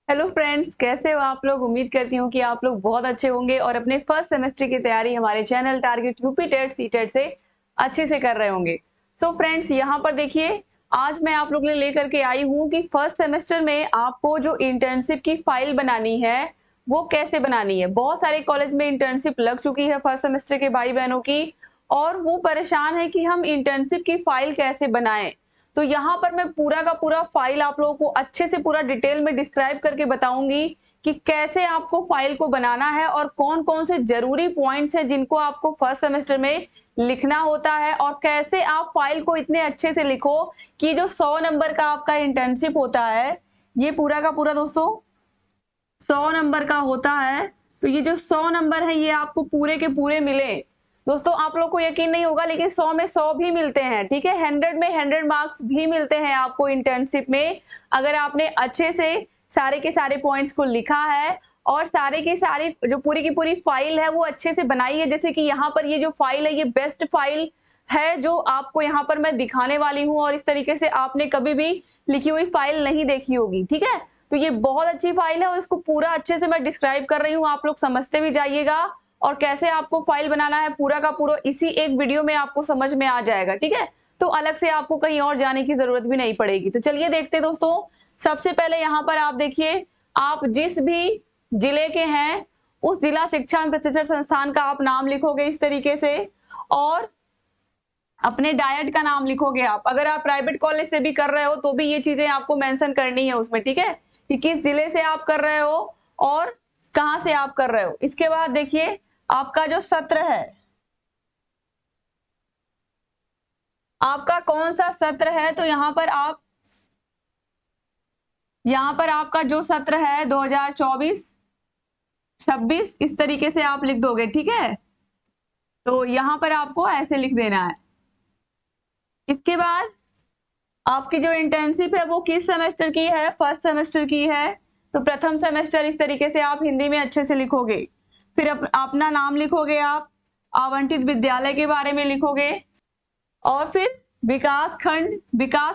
Hello friends, कैसे हो आप लोग। उम्मीद करती हूँ कि आप लोग बहुत अच्छे होंगे और अपने फर्स्ट सेमेस्टर की तैयारी हमारे channel target UP TET C TET से अच्छे से कर रहे होंगे। सो फ्रेंड्स, यहाँ पर देखिए, आज मैं आप लोग के लिए लेकर के आई हूँ कि फर्स्ट सेमेस्टर में आपको जो इंटर्नशिप की फाइल बनानी है वो कैसे बनानी है। बहुत सारे कॉलेज में इंटर्नशिप लग चुकी है फर्स्ट सेमेस्टर के भाई बहनों की, और वो परेशान है कि हम इंटर्नशिप की फाइल कैसे बनाएं। तो यहाँ पर मैं पूरा का पूरा फाइल आप लोगों को अच्छे से पूरा डिटेल में डिस्क्राइब करके बताऊंगी कि कैसे आपको फाइल को बनाना है और कौन कौन से जरूरी पॉइंट्स हैं जिनको आपको फर्स्ट सेमेस्टर में लिखना होता है, और कैसे आप फाइल को इतने अच्छे से लिखो कि जो 100 नंबर का आपका इंटर्नशिप होता है, ये पूरा का पूरा दोस्तों 100 नंबर का होता है। तो ये जो 100 नंबर है ये आपको पूरे के पूरे मिले। दोस्तों, आप लोग को यकीन नहीं होगा लेकिन 100 में 100 भी मिलते हैं, ठीक है। 100 में 100 मार्क्स भी मिलते हैं आपको इंटर्नशिप में, अगर आपने अच्छे से सारे के सारे पॉइंट्स को लिखा है और सारे की सारी जो पूरी की पूरी फाइल है वो अच्छे से बनाई है। जैसे कि यहाँ पर ये जो फाइल है ये बेस्ट फाइल है जो आपको यहाँ पर मैं दिखाने वाली हूँ, और इस तरीके से आपने कभी भी लिखी हुई फाइल नहीं देखी होगी, ठीक है। तो ये बहुत अच्छी फाइल है और इसको पूरा अच्छे से मैं डिस्क्राइब कर रही हूँ, आप लोग समझते भी जाइएगा। और कैसे आपको फाइल बनाना है पूरा का पूरा इसी एक वीडियो में आपको समझ में आ जाएगा, ठीक है। तो अलग से आपको कहीं और जाने की जरूरत भी नहीं पड़ेगी। तो चलिए देखते हैं दोस्तों। सबसे पहले यहाँ पर आप देखिए, आप जिस भी जिले के हैं उस जिला शिक्षा एवं प्रशिक्षण संस्थान का आप नाम लिखोगे इस तरीके से, और अपने डायट का नाम लिखोगे आप। अगर आप प्राइवेट कॉलेज से भी कर रहे हो तो भी ये चीजें आपको मेंशन करनी है उसमें, ठीक है, कि किस जिले से आप कर रहे हो और कहां से आप कर रहे हो। इसके बाद देखिए, आपका जो सत्र है, आपका कौन सा सत्र है, तो यहाँ पर आपका जो सत्र है 2024-26 इस तरीके से आप लिख दोगे, ठीक है। तो यहाँ पर आपको ऐसे लिख देना है। इसके बाद आपकी जो इंटर्नशिप है वो किस सेमेस्टर की है, फर्स्ट सेमेस्टर की है। तो प्रथम सेमेस्टर इस तरीके से आप हिंदी में अच्छे से लिखोगे। फिर अपना नाम लिखोगे, आप आवंटित विद्यालय के बारे में लिखोगे, और फिर विकास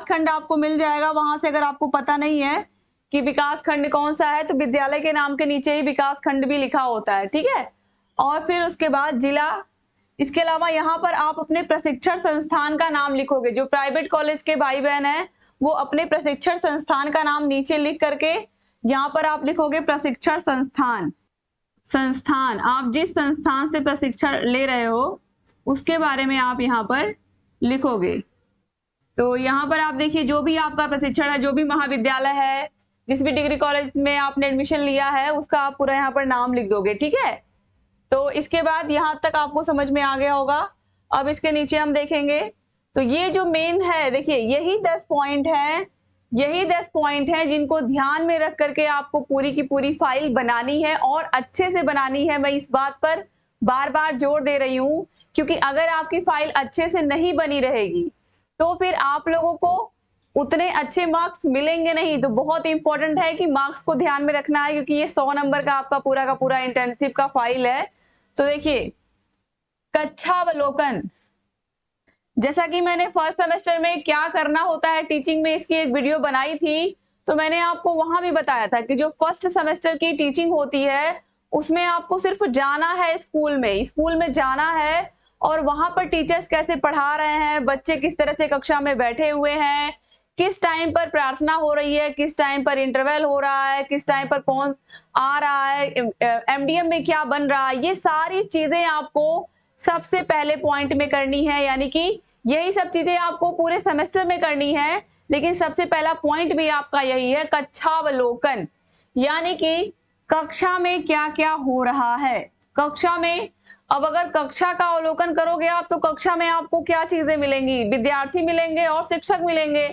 खंड आपको मिल जाएगा वहां से। अगर आपको पता नहीं है कि विकास खंड कौन सा है तो विद्यालय के नाम के नीचे ही विकास खंड भी लिखा होता है, ठीक है। और फिर उसके बाद जिला। इसके अलावा यहाँ पर आप अपने प्रशिक्षण संस्थान का नाम लिखोगे। जो प्राइवेट कॉलेज के भाई बहन हैं वो अपने प्रशिक्षण संस्थान का नाम नीचे लिख करके यहाँ पर आप लिखोगे प्रशिक्षण संस्थान। आप जिस संस्थान से प्रशिक्षण ले रहे हो उसके बारे में आप यहाँ पर लिखोगे। तो यहाँ पर आप देखिए, जो भी आपका प्रशिक्षण है, जो भी महाविद्यालय है, जिस भी डिग्री कॉलेज में आपने एडमिशन लिया है उसका आप पूरा यहाँ पर नाम लिख दोगे, ठीक है। तो इसके बाद यहाँ तक आपको समझ में आ गया होगा। अब इसके नीचे हम देखेंगे तो ये जो मेन है, देखिए यही 10 पॉइंट है, यही 10 पॉइंट है जिनको ध्यान में रख करके आपको पूरी की पूरी फाइल बनानी है और अच्छे से बनानी है। मैं इस बात पर बार बार जोर दे रही हूँ, क्योंकि अगर आपकी फाइल अच्छे से नहीं बनी रहेगी तो फिर आप लोगों को उतने अच्छे मार्क्स मिलेंगे नहीं। तो बहुत इंपॉर्टेंट है कि मार्क्स को ध्यान में रखना है, क्योंकि ये 100 नंबर का आपका पूरा का पूरा इंटर्नशिप का फाइल है। तो देखिए, कक्षावलोकन, जैसा कि मैंने फर्स्ट सेमेस्टर में क्या करना होता है टीचिंग में इसकी एक वीडियो बनाई थी, तो मैंने आपको वहां भी बताया था कि जो फर्स्ट सेमेस्टर की टीचिंग होती है उसमें आपको सिर्फ जाना है स्कूल में जाना है, और वहां पर टीचर्स कैसे पढ़ा रहे हैं, बच्चे किस तरह से कक्षा में बैठे हुए हैं, किस टाइम पर प्रार्थना हो रही है, किस टाइम पर इंटरवल हो रहा है, किस टाइम पर कौन आ रहा है, एमडीएम में क्या बन रहा है, ये सारी चीजें आपको सबसे पहले पॉइंट में करनी है। यानी कि यही सब चीजें आपको पूरे सेमेस्टर में करनी है, लेकिन सबसे पहला पॉइंट भी आपका यही है, कक्षावलोकन। यानी कि कक्षा में क्या क्या हो रहा है कक्षा में। अब अगर कक्षा का अवलोकन करोगे आप तो कक्षा में आपको क्या चीजें मिलेंगी, विद्यार्थी मिलेंगे और शिक्षक मिलेंगे।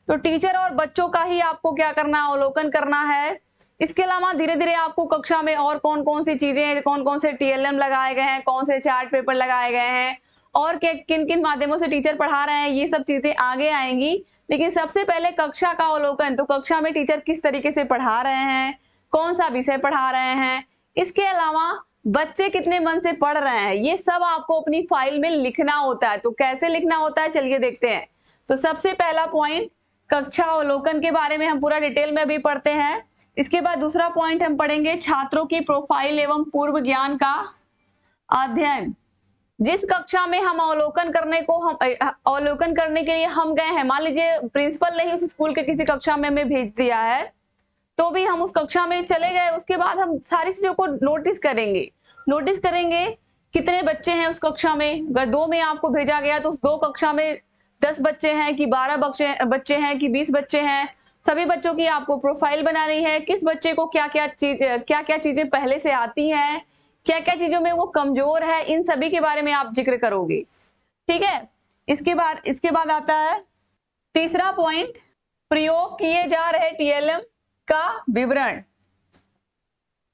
तो टीचर और बच्चों का ही आपको क्या करना, अवलोकन करना है। इसके अलावा धीरे धीरे आपको कक्षा में और कौन कौन सी चीजें, कौन कौन से टीएलएम लगाए गए हैं, कौन से चार्ट पेपर लगाए गए हैं, और किन किन माध्यमों से टीचर पढ़ा रहे हैं, ये सब चीजें आगे आएंगी। लेकिन सबसे पहले कक्षा का अवलोकन, तो कक्षा में टीचर किस तरीके से पढ़ा रहे हैं, कौन सा विषय पढ़ा रहे हैं, इसके अलावा बच्चे कितने मन से पढ़ रहे हैं, ये सब आपको अपनी फाइल में लिखना होता है। तो कैसे लिखना होता है चलिए देखते हैं। तो सबसे पहला पॉइंट, कक्षा अवलोकन के बारे में हम पूरा डिटेल में अभी पढ़ते हैं। इसके बाद दूसरा पॉइंट हम पढ़ेंगे छात्रों की प्रोफाइल एवं पूर्व ज्ञान का अध्ययन। जिस कक्षा में हम अवलोकन करने के लिए हम गए हैं, मान लीजिए प्रिंसिपल ने ही उस स्कूल के किसी कक्षा में हमें भेज दिया है, तो भी हम उस कक्षा में चले गए, उसके बाद हम सारी चीजों को नोटिस करेंगे कितने बच्चे हैं उस कक्षा में। अगर 2 में आपको भेजा गया तो उस 2 कक्षा में 10 बच्चे हैं कि 12 बच्चे हैं कि 20 बच्चे हैं, सभी बच्चों की आपको प्रोफाइल बनानी है। किस बच्चे को क्या क्या चीजें पहले से आती हैं, क्या क्या चीजों में वो कमजोर है, इन सभी के बारे में आप जिक्र करोगे। ठीक है, इसके बाद आता है तीसरा पॉइंट, प्रयोग किए जा रहे टीएलएम का विवरण।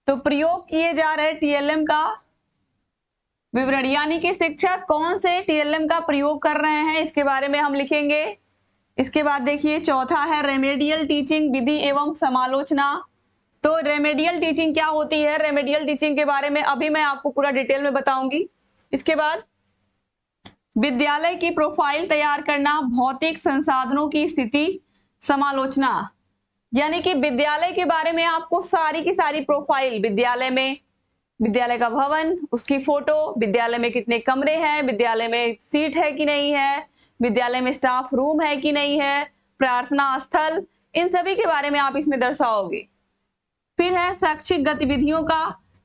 तो प्रयोग किए जा रहे टीएलएम का विवरण यानी कि शिक्षक कौन से टीएलएम का प्रयोग कर रहे हैं, इसके बारे में हम लिखेंगे। इसके बाद देखिए चौथा है रेमेडियल टीचिंग विधि एवं समालोचना। तो रेमेडियल टीचिंग क्या होती है, रेमेडियल टीचिंग के बारे में अभी मैं आपको पूरा डिटेल में बताऊंगी। इसके बाद विद्यालय की प्रोफाइल तैयार करना, भौतिक संसाधनों की स्थिति समालोचना, यानी कि विद्यालय के बारे में आपको सारी की सारी प्रोफाइल, विद्यालय का भवन, उसकी फोटो, विद्यालय में कितने कमरे हैं, विद्यालय में सीट है कि नहीं है, विद्यालय में स्टाफ रूम है कि नहीं है, प्रार्थना स्थल, इन सभी के बारे में आप इसमें दर्शाओगे। फिर है शैक्षिक गतिविधियों का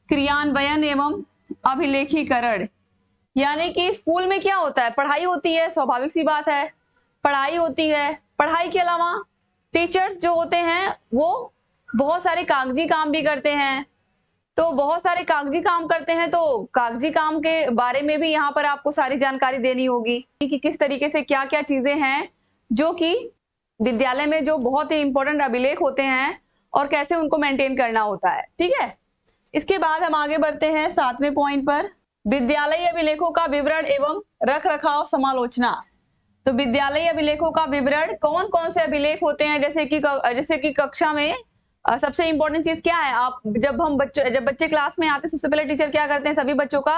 क्रियान्वयन एवं अभिलेखीकरण, यानी कि स्कूल में क्या होता है, पढ़ाई होती है, स्वाभाविक सी बात है, पढ़ाई होती है। पढ़ाई के अलावा टीचर्स जो होते हैं वो बहुत सारे कागजी काम भी करते हैं, तो बहुत सारे कागजी काम करते हैं, तो कागजी काम के बारे में भी यहाँ पर आपको सारी जानकारी देनी होगी कि किस तरीके से क्या क्या चीजें हैं जो कि विद्यालय में जो बहुत ही इंपॉर्टेंट अभिलेख होते हैं और कैसे उनको मेंटेन करना होता है। ठीक है, इसके बाद हम आगे बढ़ते हैं 7वें पॉइंट पर, विद्यालय अभिलेखों का विवरण एवं रख रखाव समालोचना। तो विद्यालय अभिलेखों का विवरण, कौन कौन से अभिलेख होते हैं, जैसे कि कक्षा में सबसे इंपॉर्टेंट चीज क्या है, आप जब बच्चे क्लास में आते हैं सबसे पहले टीचर क्या करते हैं, सभी बच्चों का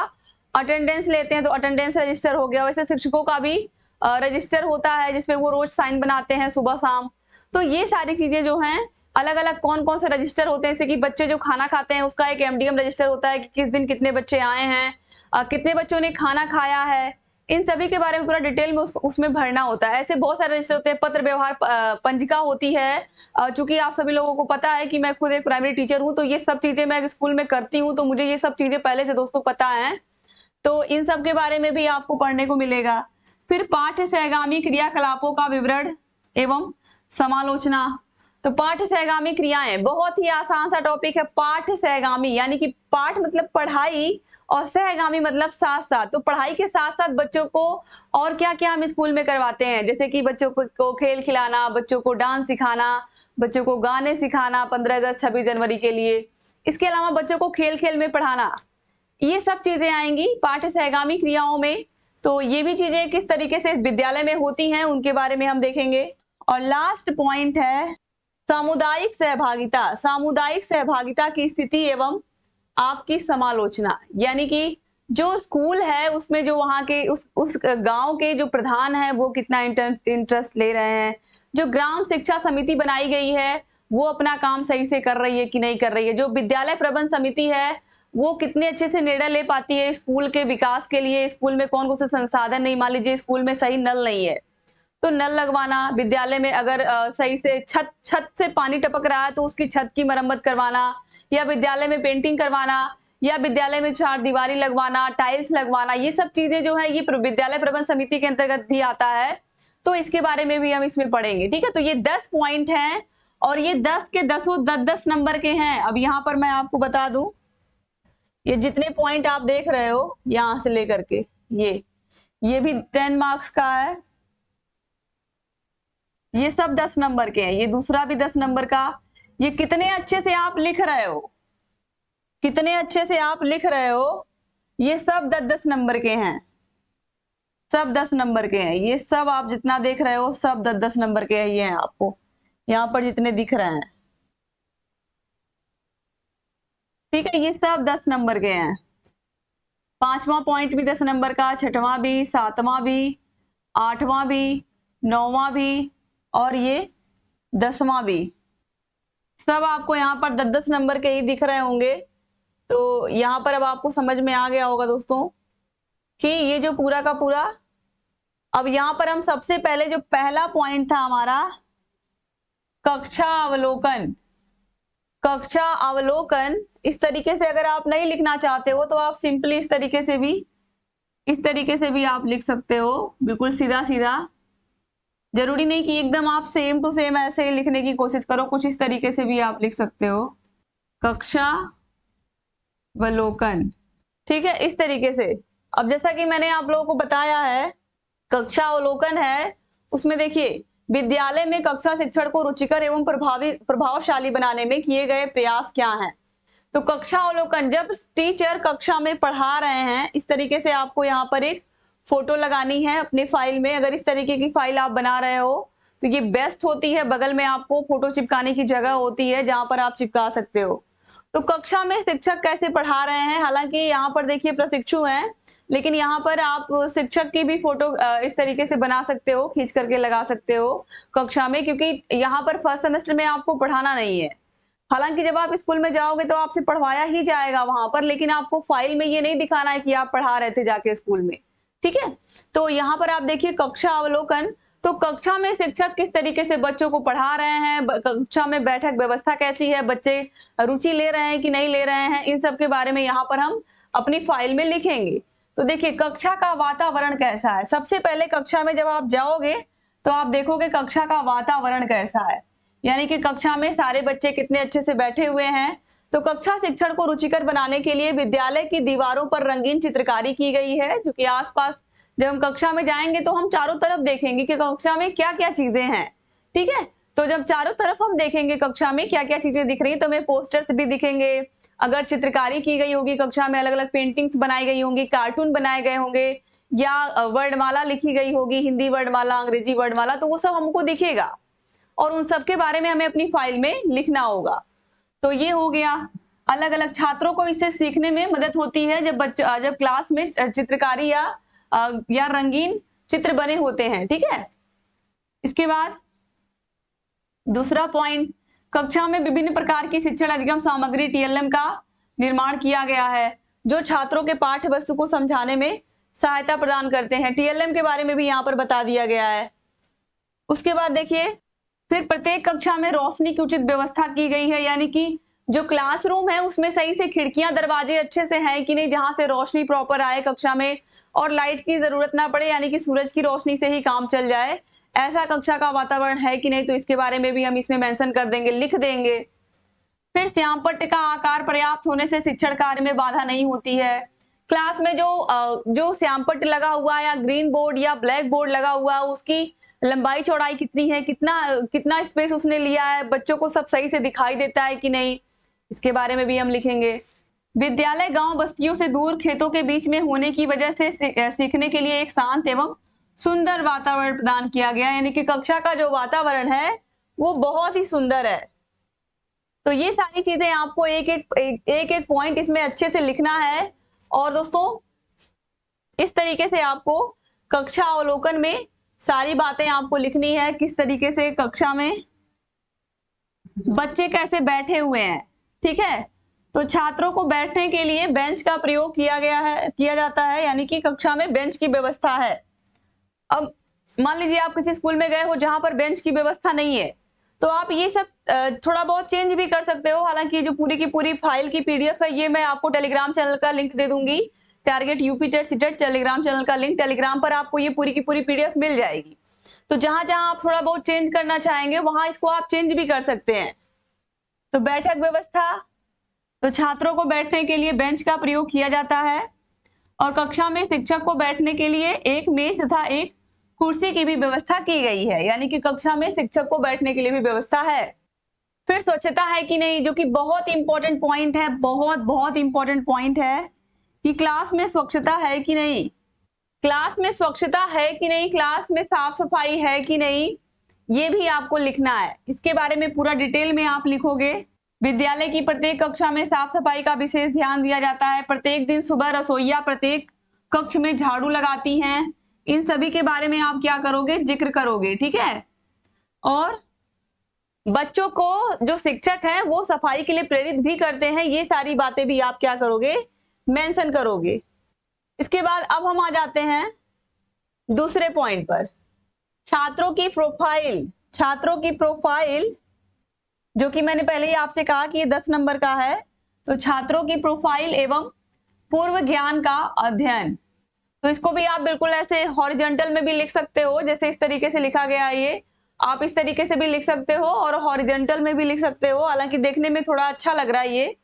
अटेंडेंस लेते हैं, तो अटेंडेंस रजिस्टर हो गया। वैसे शिक्षकों का भी रजिस्टर होता है जिसपे वो रोज साइन बनाते हैं सुबह शाम। तो ये सारी चीजें जो हैं अलग अलग कौन कौन से रजिस्टर होते हैं, जैसे कि बच्चे जो खाना खाते हैं उसका एक एमडीएम रजिस्टर होता है कि किस दिन कितने बच्चे आए हैं, कितने बच्चों ने खाना खाया है, इन सभी के बारे में पूरा डिटेल में उसमें भरना होता है। ऐसे बहुत सारे रजिस्टर होते हैं, पत्र व्यवहार पंजिका होती है। चूंकि आप सभी लोगों को पता है कि मैं खुद एक प्राइमरी टीचर हूं, तो ये सब चीजें मैं स्कूल में करती हूँ, तो मुझे ये सब चीजें पहले से दोस्तों पता है, तो इन सब के बारे में भी आपको पढ़ने को मिलेगा। फिर पाठ्य सहगामी क्रियाकलापों का विवरण एवं समालोचना। तो पाठ्य सहगामी क्रियाएं, बहुत ही आसान सा टॉपिक है पाठ्य सहगामी, यानी कि पाठ मतलब पढ़ाई और सहगामी मतलब साथ साथ। तो पढ़ाई के साथ साथ बच्चों को और क्या क्या हम स्कूल में करवाते हैं, जैसे कि बच्चों को खेल खिलाना, बच्चों को डांस सिखाना, बच्चों को गाने सिखाना 15 अगस्त 26 जनवरी के लिए। इसके अलावा बच्चों को खेल खेल में पढ़ाना, ये सब चीजें आएंगी पाठ्य सहगामी क्रियाओं में। तो ये भी चीजें किस तरीके से विद्यालय में होती हैं उनके बारे में हम देखेंगे। और लास्ट पॉइंट है सामुदायिक सहभागिता। सामुदायिक सहभागिता की स्थिति एवं आपकी समालोचना, यानी कि जो स्कूल है उसमें जो वहां के उस गांव के जो प्रधान है वो कितना इंटरेस्ट ले रहे हैं, जो ग्राम शिक्षा समिति बनाई गई है वो अपना काम सही से कर रही है कि नहीं कर रही है, जो विद्यालय प्रबंध समिति है वो कितने अच्छे से निर्णय ले पाती है स्कूल के विकास के लिए। स्कूल में कौन कौन से संसाधन नहीं, मान लीजिए स्कूल में सही नल नहीं है तो नल लगवाना, विद्यालय में अगर सही से छत से पानी टपक रहा है तो उसकी छत की मरम्मत करवाना, या विद्यालय में पेंटिंग करवाना, या विद्यालय में 4 दीवारी लगवाना, टाइल्स लगवाना, ये सब चीजें जो है ये विद्यालय प्रबंध समिति के अंतर्गत भी आता है। तो इसके बारे में भी हम इसमें पढ़ेंगे। ठीक है, तो ये 10 पॉइंट हैं और ये 10 के 10 नंबर के हैं। अब यहाँ पर मैं आपको बता दूं, ये जितने पॉइंट आप देख रहे हो यहां से लेकर के ये भी 10 मार्क्स का है, ये सब 10 नंबर के हैं, ये दूसरा भी 10 नंबर का। ये कितने अच्छे से आप लिख रहे हो, कितने अच्छे से आप लिख रहे हो, ये सब 10-10 नंबर के हैं, सब 10 नंबर के हैं। ये सब आप जितना देख रहे हो सब 10-10 नंबर के ये हैं, आपको यहाँ पर जितने दिख रहे हैं। ठीक है, ये सब 10 नंबर के हैं। 5वां पॉइंट भी 10 नंबर का, 6वां भी, 7वां भी, 8वां भी, 9वां भी और ये 10वां भी, सब आपको यहाँ पर 10-10 नंबर के ही दिख रहे होंगे। तो यहाँ पर अब आपको समझ में आ गया होगा दोस्तों कि ये जो पूरा का पूरा, अब यहाँ पर हम सबसे पहले जो पहला पॉइंट था हमारा, कक्षा अवलोकन। कक्षा अवलोकन इस तरीके से अगर आप नहीं लिखना चाहते हो तो आप सिंपली इस तरीके से भी आप लिख सकते हो, बिल्कुल सीधा सीधा। जरूरी नहीं कि एकदम आप सेम टू सेम ऐसे लिखने की कोशिश करो, कुछ इस तरीके से भी आप लिख सकते हो, कक्षा अवलोकन। ठीक है, इस तरीके से। अब जैसा कि मैंने आप लोगों को बताया है, कक्षा अवलोकन है, उसमें देखिए विद्यालय में कक्षा शिक्षण को रुचिकर एवं प्रभावशाली बनाने में किए गए प्रयास क्या हैं। तो कक्षा अवलोकन, जब टीचर कक्षा में पढ़ा रहे हैं, इस तरीके से आपको यहाँ पर एक फोटो लगानी है अपनी फाइल में। अगर इस तरीके की फाइल आप बना रहे हो तो ये बेस्ट होती है, बगल में आपको फोटो चिपकाने की जगह होती है जहां पर आप चिपका सकते हो। तो कक्षा में शिक्षक कैसे पढ़ा रहे हैं, हालांकि यहाँ पर देखिए प्रशिक्षु हैं, लेकिन यहाँ पर आप शिक्षक की भी फोटो इस तरीके से बना सकते हो, खींच करके लगा सकते हो कक्षा में, क्योंकि यहाँ पर फर्स्ट सेमेस्टर में आपको पढ़ाना नहीं है। हालांकि जब आप स्कूल में जाओगे तो आपसे पढ़वाया ही जाएगा वहां पर, लेकिन आपको फाइल में ये नहीं दिखाना है कि आप पढ़ा रहे थे जाके स्कूल में। ठीक है, तो यहाँ पर आप देखिए कक्षा अवलोकन। तो कक्षा में शिक्षक किस तरीके से बच्चों को पढ़ा रहे हैं, कक्षा में बैठक व्यवस्था कैसी है, बच्चे रुचि ले रहे हैं कि नहीं ले रहे हैं, इन सब के बारे में यहाँ पर हम अपनी फाइल में लिखेंगे। तो देखिए कक्षा का वातावरण कैसा है। सबसे पहले कक्षा में जब आप जाओगे तो आप देखोगे कक्षा का वातावरण कैसा है, यानी कि कक्षा में सारे बच्चे कितने अच्छे से बैठे हुए हैं। तो कक्षा शिक्षण को रुचिकर बनाने के लिए विद्यालय की दीवारों पर रंगीन चित्रकारी की गई है, जो कि आसपास जब हम कक्षा में जाएंगे तो हम चारों तरफ देखेंगे कि कक्षा में क्या क्या चीजें हैं। ठीक है, तो जब चारों तरफ हम देखेंगे कक्षा में क्या क्या चीजें दिख रही है, तो हमें पोस्टर्स भी दिखेंगे। अगर चित्रकारी की गई होगी कक्षा में, अलग अलग पेंटिंग्स बनाई गई होंगी, कार्टून बनाए गए होंगे, या वर्णमाला लिखी गई होगी, हिंदी वर्णमाला, अंग्रेजी वर्णमाला, तो वो सब हमको दिखेगा और उन सब के बारे में हमें अपनी फाइल में लिखना होगा। तो ये हो गया। अलग अलग छात्रों को इससे सीखने में मदद होती है जब क्लास में चित्रकारी या रंगीन चित्र बने होते हैं। ठीक है, इसके बाद दूसरा पॉइंट, कक्षा में विभिन्न प्रकार की शिक्षण अधिगम सामग्री टीएलएम का निर्माण किया गया है, जो छात्रों के पाठ्य वस्तु को समझाने में सहायता प्रदान करते हैं। टीएलएम के बारे में भी यहाँ पर बता दिया गया है। उसके बाद देखिए, फिर प्रत्येक कक्षा में रोशनी की उचित व्यवस्था की गई है, यानी कि जो क्लासरूम है उसमें सही से खिड़कियां दरवाजे अच्छे से हैं कि नहीं, जहां से रोशनी प्रॉपर आए कक्षा में और लाइट की जरूरत ना पड़े, यानी कि सूरज की रोशनी से ही काम चल जाए, ऐसा कक्षा का वातावरण है कि नहीं, तो इसके बारे में भी हम इसमें मेंशन कर देंगे, लिख देंगे। फिर श्यामपट्ट का आकार पर्याप्त होने से शिक्षण कार्य में बाधा नहीं होती है। क्लास में जो श्यामपट्ट लगा हुआ है या ग्रीन बोर्ड या ब्लैक बोर्ड लगा हुआ है, उसकी लंबाई चौड़ाई कितनी है, कितना स्पेस उसने लिया है, बच्चों को सब सही से दिखाई देता है कि नहीं, इसके बारे में भी हम लिखेंगे। विद्यालय गांव बस्तियों से दूर खेतों के बीच में होने की वजह से सीखने के लिए एक शांत एवं सुंदर वातावरण प्रदान किया गया, यानी कि कक्षा का जो वातावरण है वो बहुत ही सुंदर है। तो ये सारी चीजें आपको एक एक पॉइंट इसमें अच्छे से लिखना है। और दोस्तों इस तरीके से आपको कक्षा अवलोकन में सारी बातें आपको लिखनी है, किस तरीके से कक्षा में बच्चे कैसे बैठे हुए हैं। ठीक है, तो छात्रों को बैठने के लिए बेंच का प्रयोग किया जाता है, यानी कि कक्षा में बेंच की व्यवस्था है। अब मान लीजिए आप किसी स्कूल में गए हो जहां पर बेंच की व्यवस्था नहीं है, तो आप ये सब थोड़ा बहुत चेंज भी कर सकते हो। हालांकि जो पूरी की पूरी फाइल की पीडीएफ है, ये मैं आपको टेलीग्राम चैनल का लिंक दे दूंगी, target UP TET CTET Telegram channel का लिंक, टेलीग्राम पर आपको ये पूरी की पूरी पीडीएफ मिल जाएगी। तो जहां जहां आप थोड़ा बहुत चेंज करना चाहेंगे वहां इसको आप चेंज भी कर सकते हैं। तो बैठक व्यवस्था, तो छात्रों को बैठने के लिए बेंच का प्रयोग किया जाता है और कक्षा में शिक्षक को बैठने के लिए एक मेज तथा एक कुर्सी की भी व्यवस्था की गई है, यानी कि कक्षा में शिक्षक को बैठने के लिए भी व्यवस्था है। फिर स्वच्छता है कि नहीं, जो कि बहुत इंपॉर्टेंट पॉइंट है, बहुत इंपॉर्टेंट पॉइंट है कि क्लास में स्वच्छता है कि नहीं, क्लास में स्वच्छता है कि नहीं, क्लास में साफ सफाई है कि नहीं, ये भी आपको लिखना है। इसके बारे में पूरा डिटेल में आप लिखोगे। विद्यालय की प्रत्येक कक्षा में साफ सफाई का विशेष ध्यान दिया जाता है। प्रत्येक दिन सुबह रसोइया प्रत्येक कक्ष में झाड़ू लगाती हैं। इन सभी के बारे में आप क्या करोगे, जिक्र करोगे। ठीक है, और बच्चों को जो शिक्षक हैं वो सफाई के लिए प्रेरित भी करते हैं, ये सारी बातें भी आप क्या करोगे, मेंशन करोगे। इसके बाद अब हम आ जाते हैं दूसरे पॉइंट पर, छात्रों की प्रोफाइल। छात्रों की प्रोफाइल जो कि मैंने पहले ही आपसे कहा कि ये 10 नंबर का है, तो छात्रों की प्रोफाइल एवं पूर्व ज्ञान का अध्ययन। तो इसको भी आप बिल्कुल ऐसे हॉरिजॉन्टल में भी लिख सकते हो, जैसे इस तरीके से लिखा गया है, ये आप इस तरीके से भी लिख सकते हो और हॉरिजॉन्टल में भी लिख सकते हो, हालांकि देखने में थोड़ा अच्छा लग रहा है ये।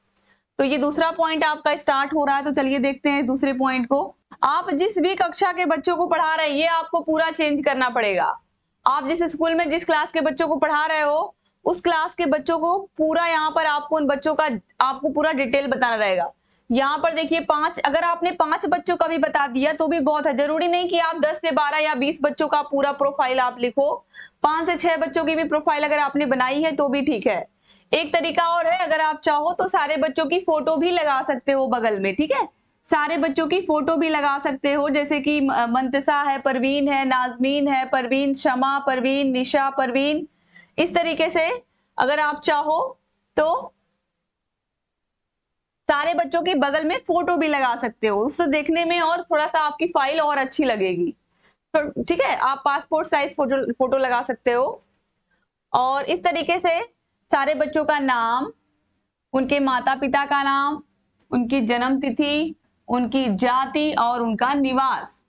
तो ये दूसरा पॉइंट आपका स्टार्ट हो रहा है, तो चलिए देखते हैं दूसरे पॉइंट को। आप जिस भी कक्षा के बच्चों को पढ़ा रहे हैं ये आपको पूरा चेंज करना पड़ेगा। आप जिस स्कूल में जिस क्लास के बच्चों को पढ़ा रहे हो उस क्लास के बच्चों को पूरा, यहाँ पर आपको उन बच्चों का आपको पूरा डिटेल बताना रहेगा। यहाँ पर देखिए 5, अगर आपने 5 बच्चों का भी बता दिया तो भी बहुत है, जरूरी नहीं कि आप 10 से 12 या 20 बच्चों का पूरा प्रोफाइल आप लिखो। 5 से 6 बच्चों की भी प्रोफाइल अगर आपने बनाई है तो भी ठीक है। एक तरीका और है, अगर आप चाहो तो सारे बच्चों की फोटो भी लगा सकते हो बगल में, ठीक है, सारे बच्चों की फोटो भी लगा सकते हो, जैसे कि मंतसा है, परवीन है, नाजमीन है, परवीन, शमा, परवीन, निशा, परवीन, इस तरीके से अगर आप चाहो तो सारे बच्चों के बगल में फोटो भी लगा सकते हो, उससे देखने में और थोड़ा सा आपकी फाइल और अच्छी लगेगी। तो ठीक है, आप पासपोर्ट साइज फोटो लगा सकते हो। और इस तरीके से सारे बच्चों का नाम, उनके माता पिता का नाम, उनकी जन्म तिथि, उनकी जाति और उनका निवास,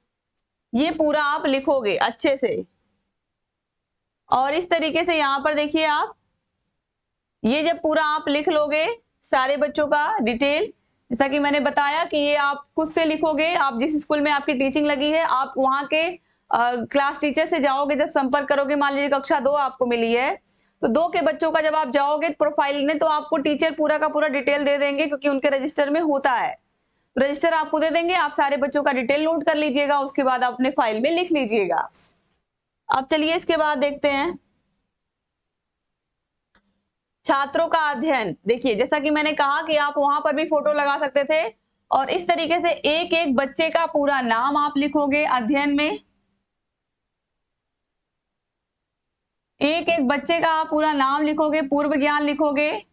ये पूरा आप लिखोगे अच्छे से। और इस तरीके से यहाँ पर देखिए आप, ये जब पूरा आप लिख लोगे सारे बच्चों का डिटेल, जैसा कि मैंने बताया कि ये आप खुद से लिखोगे, आप जिस स्कूल में आपकी टीचिंग लगी है आप वहां के क्लास टीचर से जाओगे, जब संपर्क करोगे, मान लीजिए कक्षा 2 आपको मिली है तो 2 के बच्चों का जब आप जाओगे प्रोफाइल में तो आपको टीचर पूरा का पूरा डिटेल दे देंगे, क्योंकि उनके रजिस्टर में होता है, रजिस्टर आपको दे देंगे, आप सारे बच्चों का डिटेल नोट कर लीजिएगा, उसके बाद आप अपने फाइल में लिख लीजिएगा। अब चलिए इसके बाद देखते हैं छात्रों का अध्ययन। देखिए जैसा कि मैंने कहा कि आप वहां पर भी फोटो लगा सकते थे, और इस तरीके से एक एक बच्चे का पूरा नाम आप लिखोगे अध्ययन में, एक एक बच्चे का आप पूरा नाम लिखोगे, पूर्व ज्ञान लिखोगे,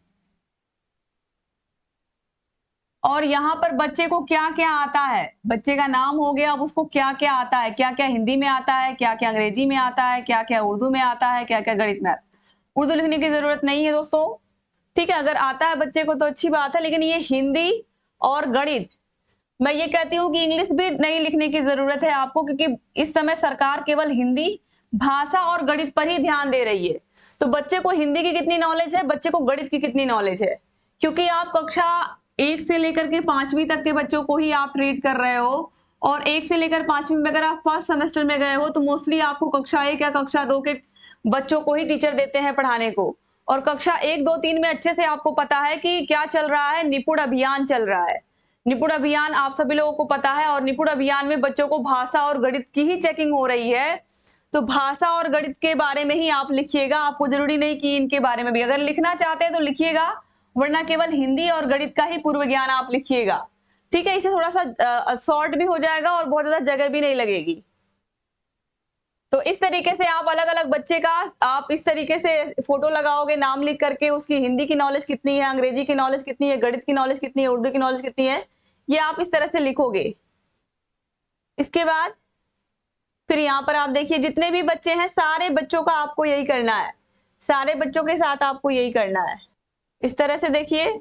और यहाँ पर बच्चे को क्या क्या आता है, बच्चे का नाम हो गया, अब उसको क्या क्या आता है, क्या क्या हिंदी में आता है, क्या क्या अंग्रेजी में आता है, क्या क्या उर्दू में आता है, क्या क्या गणित में आता है। उर्दू लिखने की जरूरत नहीं है दोस्तों, ठीक है, अगर आता है बच्चे को तो अच्छी बात है, लेकिन ये हिंदी और गणित, मैं ये कहती हूँ कि इंग्लिश भी नहीं लिखने की जरूरत है आपको, क्योंकि इस समय सरकार केवल हिंदी भाषा और गणित पर ही ध्यान दे रही है। तो बच्चे को हिंदी की कितनी नॉलेज है, बच्चे को गणित की कितनी नॉलेज है, क्योंकि आप कक्षा 1 से लेकर के 5वीं तक के बच्चों को ही आप ट्रीट कर रहे हो, और 1 से लेकर 5वीं में अगर आप फर्स्ट सेमेस्टर में गए हो तो मोस्टली आपको कक्षा 1 या कक्षा 2 के बच्चों को ही टीचर देते हैं पढ़ाने को, और कक्षा 1, 2, 3 में अच्छे से आपको पता है कि क्या चल रहा है, निपुण अभियान चल रहा है, निपुण अभियान आप सभी लोगों को पता है, और निपुण अभियान में बच्चों को भाषा और गणित की ही चेकिंग हो रही है, तो भाषा और गणित के बारे में ही आप लिखिएगा, आपको जरूरी नहीं कि इनके बारे में भी, अगर लिखना चाहते हैं तो लिखिएगा, वरना केवल हिंदी और गणित का ही पूर्व ज्ञान आप लिखिएगा, ठीक है, इससे थोड़ा सा शॉर्ट भी हो जाएगा और बहुत ज्यादा जगह भी नहीं लगेगी। तो इस तरीके से आप अलग अलग बच्चे का आप इस तरीके से फोटो लगाओगे, नाम लिख करके, उसकी हिंदी की नॉलेज कितनी है, अंग्रेजी की नॉलेज कितनी है, गणित की नॉलेज कितनी है, उर्दू की नॉलेज कितनी है, ये आप इस तरह से लिखोगे। इसके बाद फिर यहाँ पर आप देखिए जितने भी बच्चे हैं सारे बच्चों का आपको यही करना है, सारे बच्चों के साथ आपको यही करना है, इस तरह से देखिए।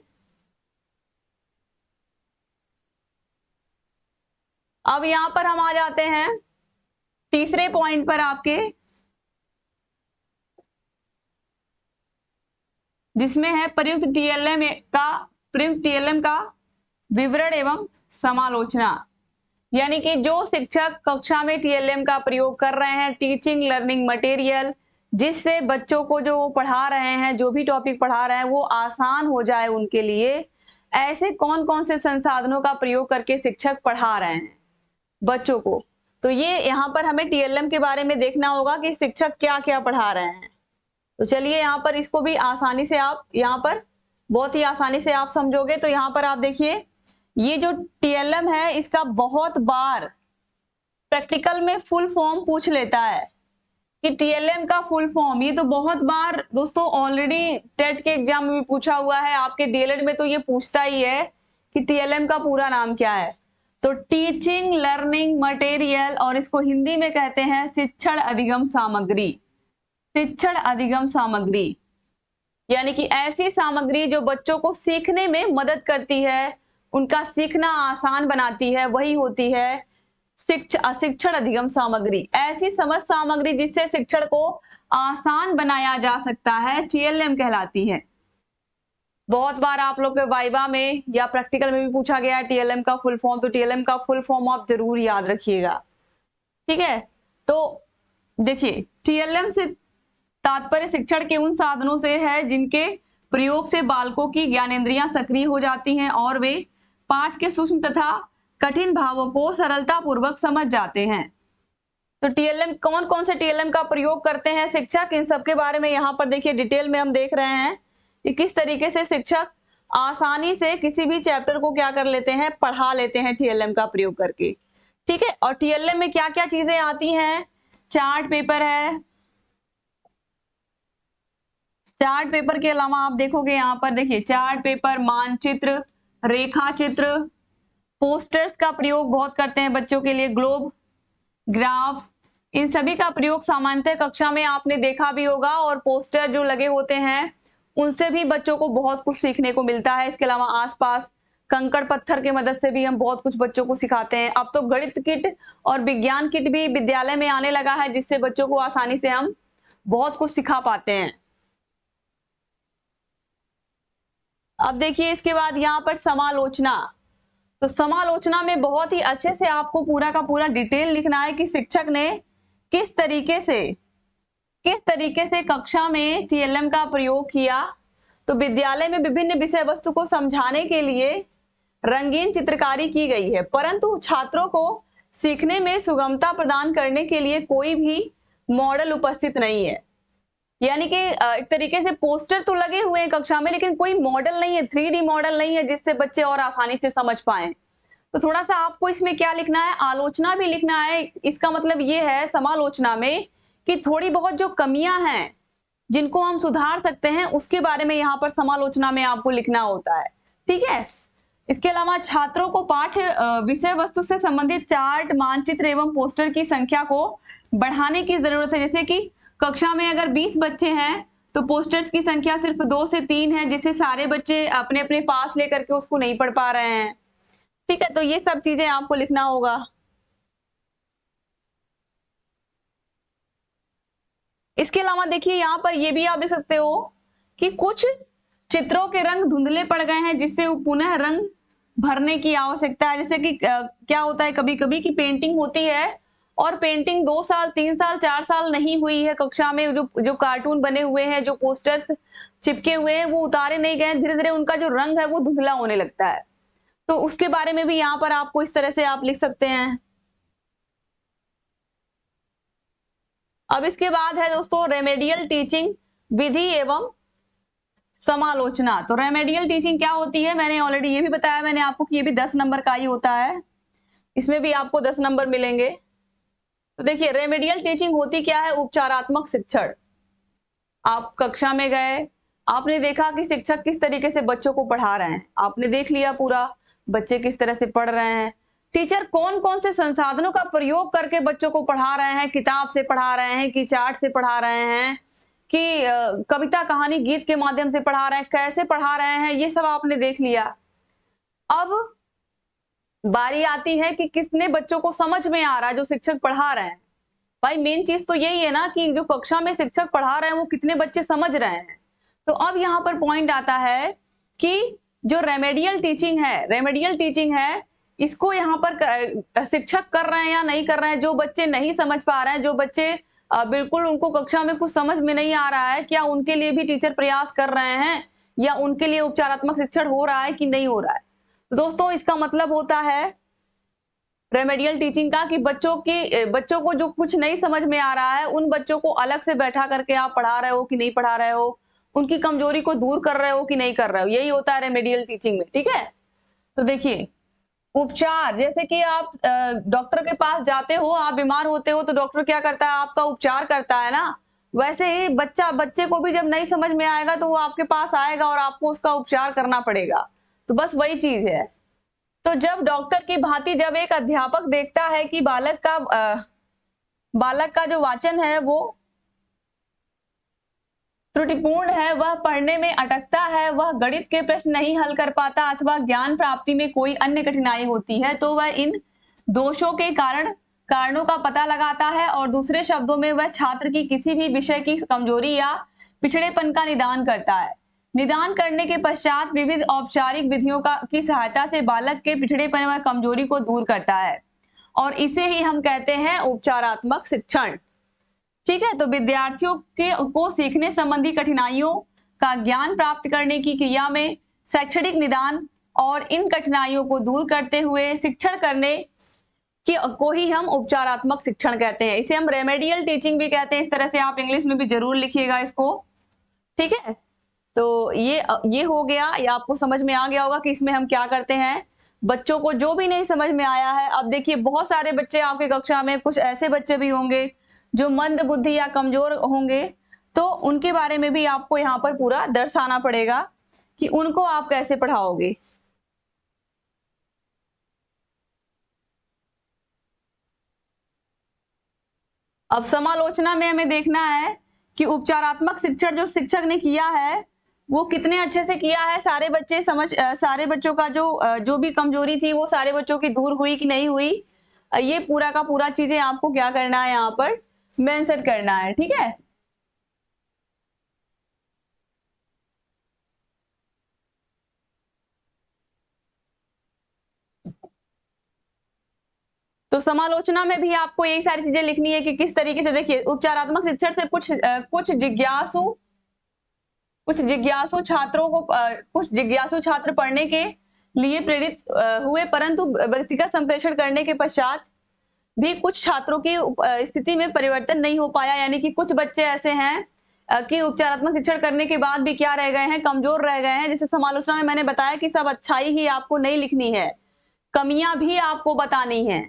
अब यहाँ पर हम आ जाते हैं तीसरे पॉइंट पर आपके, जिसमें है प्रयुक्त टीएलएम का विवरण एवं समालोचना, यानी कि जो शिक्षक कक्षा में टीएलएम का प्रयोग कर रहे हैं, टीचिंग लर्निंग मटेरियल, जिससे बच्चों को जो वो पढ़ा रहे हैं, जो भी टॉपिक पढ़ा रहे हैं वो आसान हो जाए उनके लिए, ऐसे कौन कौन से संसाधनों का प्रयोग करके शिक्षक पढ़ा रहे हैं बच्चों को। तो ये यहाँ पर हमें टीएलएम के बारे में देखना होगा कि शिक्षक क्या क्या पढ़ा रहे हैं। तो चलिए यहाँ पर इसको भी आसानी से आप यहाँ पर बहुत ही आसानी से आप समझोगे। तो यहाँ पर आप देखिए ये जो टीएलएम है इसका बहुत बार प्रैक्टिकल में फुल फॉर्म पूछ लेता है कि टीएलएम का फुल फॉर्म, ये तो बहुत बार दोस्तों ऑलरेडी टेट के एग्जाम में भी पूछा हुआ है, आपके डीएलएड में तो ये पूछता ही है कि टीएलएम का पूरा नाम क्या है। तो टीचिंग लर्निंग मटेरियल, और इसको हिंदी में कहते हैं शिक्षण अधिगम सामग्री। शिक्षण अधिगम सामग्री यानी कि ऐसी सामग्री जो बच्चों को सीखने में मदद करती है, उनका सीखना आसान बनाती है, वही होती है शिक्षण अधिगम सामग्री। ऐसी समझ सामग्री जिससे शिक्षण को आसान बनाया जा सकता है, टीएलएम कहलाती है। बहुत बार आप लोग के वाइवा में या प्रैक्टिकल में भी पूछा गया है टीएलएम का फुल फॉर्म, तो टीएलएम का फुल फॉर्म आप जरूर याद रखिएगा, ठीक है। तो देखिए, टीएलएम से तात्पर्य शिक्षण के उन साधनों से है जिनके प्रयोग से बालकों की ज्ञानेंद्रियां सक्रिय हो जाती हैं और वे पाठ के सूक्ष्म तथा कठिन भावों को सरलता पूर्वक समझ जाते हैं। तो टीएलएम, कौन कौन से टीएलएम का प्रयोग करते हैं शिक्षक, इन सब के बारे में यहाँ पर देखिए डिटेल में हम देख रहे हैं कि किस तरीके से शिक्षक आसानी से किसी भी चैप्टर को क्या कर लेते हैं, पढ़ा लेते हैं टीएलएम का प्रयोग करके, ठीक है। और टीएलएम में क्या क्या चीजें आती हैं, चार्ट पेपर है, चार्ट पेपर के अलावा आप देखोगे यहाँ पर देखिए चार्ट पेपर, मानचित्र, रेखा चित्र, पोस्टर्स का प्रयोग बहुत करते हैं बच्चों के लिए, ग्लोब, ग्राफ, इन सभी का प्रयोग सामान्यतः कक्षा में आपने देखा भी होगा। और पोस्टर जो लगे होते हैं उनसे भी बच्चों को बहुत कुछ सीखने को मिलता है। इसके अलावा आसपास कंकड़ पत्थर की मदद से भी हम बहुत कुछ बच्चों को सिखाते हैं। अब तो गणित किट और विज्ञान किट भी विद्यालय में आने लगा है, जिससे बच्चों को आसानी से हम बहुत कुछ सिखा पाते हैं। अब देखिए इसके बाद यहाँ पर समालोचना। तो समालोचना में बहुत ही अच्छे से आपको पूरा का पूरा डिटेल लिखना है कि शिक्षक ने किस तरीके से कक्षा में टीएलएम का प्रयोग किया। तो विद्यालय में विभिन्न विषय वस्तु को समझाने के लिए रंगीन चित्रकारी की गई है, परंतु छात्रों को सीखने में सुगमता प्रदान करने के लिए कोई भी मॉडल उपस्थित नहीं है। यानी कि एक तरीके से पोस्टर तो लगे हुए हैं कक्षा में, लेकिन कोई मॉडल नहीं है, 3D मॉडल नहीं है जिससे बच्चे और आसानी से समझ पाए। तो थोड़ा सा आपको इसमें क्या लिखना है, आलोचना भी लिखना है। इसका मतलब ये है समालोचना में कि थोड़ी बहुत जो कमियां हैं जिनको हम सुधार सकते हैं, उसके बारे में यहाँ पर समालोचना में आपको लिखना होता है, ठीक है। इसके अलावा छात्रों को पाठ्य विषय वस्तु से संबंधित चार्ट, मानचित्र एवं पोस्टर की संख्या को बढ़ाने की जरूरत है। जैसे कि कक्षा में अगर 20 बच्चे हैं तो पोस्टर्स की संख्या सिर्फ 2 से 3 है, जिससे सारे बच्चे अपने अपने पास लेकर के उसको नहीं पढ़ पा रहे हैं, ठीक है। तो ये सब चीजें आपको लिखना होगा। इसके अलावा देखिए यहाँ पर ये भी आप लिख सकते हो कि कुछ चित्रों के रंग धुंधले पड़ गए हैं, जिससे पुनः रंग भरने की आवश्यकता है। जैसे कि क्या होता है कभी कभी कि पेंटिंग होती है और पेंटिंग 2 साल 3 साल 4 साल नहीं हुई है कक्षा में, जो कार्टून बने हुए हैं, जो पोस्टर्स चिपके हुए हैं, वो उतारे नहीं गए, धीरे धीरे उनका जो रंग है वो धुंधला होने लगता है। तो उसके बारे में भी यहाँ पर आपको इस तरह से आप लिख सकते हैं। अब इसके बाद है दोस्तों रेमेडियल टीचिंग, विधि एवं समालोचना। तो रेमेडियल टीचिंग क्या होती है, मैंने ऑलरेडी ये भी बताया मैंने आपको कि ये भी 10 नंबर का ही होता है, इसमें भी आपको 10 नंबर मिलेंगे। तो देखिए रेमेडियल टीचिंग होती क्या है, उपचारात्मक शिक्षण। आप कक्षा में गए, आपने देखा कि शिक्षक किस तरीके से बच्चों को पढ़ा रहे हैं, आपने देख लिया पूरा बच्चे किस तरह से पढ़ रहे हैं, टीचर कौन कौन से संसाधनों का प्रयोग करके बच्चों को पढ़ा रहे हैं, किताब से पढ़ा रहे हैं कि चार्ट से पढ़ा रहे हैं कि कविता कहानी गीत के माध्यम से पढ़ा रहे हैं, कैसे पढ़ा रहे हैं, ये सब आपने देख लिया। अब बारी आती है कि किसने बच्चों को समझ में आ रहा है जो शिक्षक पढ़ा रहे हैं। भाई मेन चीज तो यही है ना कि जो कक्षा में शिक्षक पढ़ा रहे हैं वो कितने बच्चे समझ रहे हैं। तो अब यहाँ पर पॉइंट आता है कि जो रेमेडियल टीचिंग है इसको यहाँ पर शिक्षक कर रहे हैं या नहीं कर रहे हैं। जो बच्चे नहीं समझ पा रहे हैं, जो बच्चे बिल्कुल उनको कक्षा में कुछ समझ में नहीं आ रहा है, क्या उनके लिए भी टीचर प्रयास कर रहे हैं या उनके लिए उपचारात्मक शिक्षण हो रहा है कि नहीं हो रहा है। तो दोस्तों इसका मतलब होता है रेमेडियल टीचिंग का कि बच्चों को जो कुछ नहीं समझ में आ रहा है, उन बच्चों को अलग से बैठा करके आप पढ़ा रहे हो कि नहीं पढ़ा रहे हो, उनकी कमजोरी को दूर कर रहे हो कि नहीं कर रहे हो, यही होता है रेमेडियल टीचिंग में, ठीक है। तो देखिए उपचार, जैसे कि आप डॉक्टर के पास जाते हो, आप बीमार होते हो तो डॉक्टर क्या करता है, आपका उपचार करता है ना। वैसे ही बच्चे को भी जब नहीं समझ में आएगा तो वो आपके पास आएगा और आपको उसका उपचार करना पड़ेगा। तो बस वही चीज है। तो जब डॉक्टर की भांति जब एक अध्यापक देखता है कि बालक का जो वाचन है वो त्रुटिपूर्ण है, वह पढ़ने में अटकता है, वह गणित के प्रश्न नहीं हल कर पाता अथवा ज्ञान प्राप्ति में कोई अन्य कठिनाई होती है, तो वह इन दोषों के कारणों का पता लगाता है और दूसरे शब्दों में वह छात्र की किसी भी विषय की कमजोरी या पिछड़ेपन का निदान करता है। निदान करने के पश्चात विविध औपचारिक विधियों की सहायता से बालक के पिछड़ेपन व कमजोरी को दूर करता है और इसे ही हम कहते हैं उपचारात्मक शिक्षण। ठीक है, तो विद्यार्थियों को सीखने संबंधी कठिनाइयों का ज्ञान प्राप्त करने की क्रिया में शैक्षणिक निदान और इन कठिनाइयों को दूर करते हुए शिक्षण करने को ही हम उपचारात्मक शिक्षण कहते हैं। इसे हम रेमेडियल टीचिंग भी कहते हैं। इस तरह से आप इंग्लिश में भी जरूर लिखिएगा इसको। ठीक है, तो ये हो गया, ये आपको समझ में आ गया होगा कि इसमें हम क्या करते हैं। बच्चों को जो भी नहीं समझ में आया है, अब देखिए बहुत सारे बच्चे आपके कक्षा में, कुछ ऐसे बच्चे भी होंगे जो मंद बुद्धि या कमजोर होंगे, तो उनके बारे में भी आपको यहाँ पर पूरा दर्शाना पड़ेगा कि उनको आप कैसे पढ़ाओगे। अब समालोचना में हमें देखना है कि उपचारात्मक शिक्षण जो शिक्षक ने किया है वो कितने अच्छे से किया है। सारे बच्चों का जो भी कमजोरी थी वो सारे बच्चों की दूर हुई कि नहीं हुई, ये पूरा का पूरा चीजें आपको क्या करना है, यहाँ पर मेंशन करना है। ठीक है, तो समालोचना में भी आपको यही सारी चीजें लिखनी है कि किस तरीके से। देखिए, उपचारात्मक शिक्षण से कुछ जिज्ञासु छात्र पढ़ने के लिए प्रेरित हुए, परंतु व्यक्तिगत संप्रेषण करने के पश्चात भी कुछ छात्रों की स्थिति में परिवर्तन नहीं हो पाया। यानी कि कुछ बच्चे ऐसे हैं कि उपचारात्मक शिक्षण करने के बाद भी क्या रह गए हैं, कमजोर रह गए हैं। जैसे समालोचना में मैंने बताया कि सब अच्छाई ही आपको नहीं लिखनी है, कमियां भी आपको बतानी है।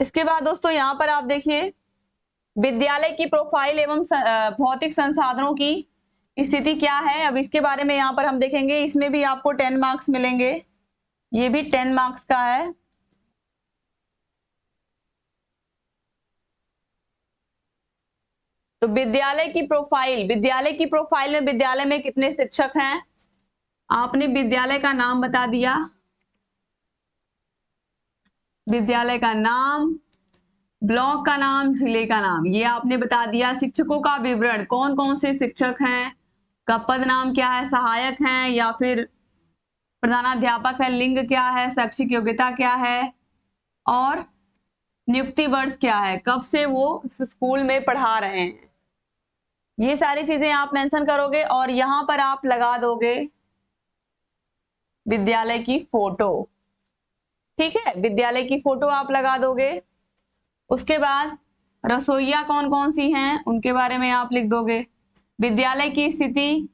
इसके बाद दोस्तों यहाँ पर आप देखिए, विद्यालय की प्रोफाइल एवं भौतिक संसाधनों की स्थिति क्या है। अब इसके बारे में यहाँ पर हम देखेंगे। इसमें भी आपको 10 मार्क्स मिलेंगे, ये भी 10 मार्क्स का है। तो विद्यालय की प्रोफाइल में विद्यालय में कितने शिक्षक हैं, आपने विद्यालय का नाम बता दिया, विद्यालय का नाम, ब्लॉक का नाम, जिले का नाम, ये आपने बता दिया। शिक्षकों का विवरण, कौन कौन से शिक्षक हैं, का पद नाम क्या है, सहायक हैं या फिर प्रधानाध्यापक है, लिंग क्या है, शैक्षिक योग्यता क्या है और नियुक्ति वर्ष क्या है, कब से वो स्कूल में पढ़ा रहे हैं। ये सारी चीजें आप मेंशन करोगे और यहां पर आप लगा दोगे विद्यालय की फोटो। ठीक है, विद्यालय की फोटो आप लगा दोगे। उसके बाद रसोइया कौन कौन सी हैं उनके बारे में आप लिख दोगे। विद्यालय की स्थिति,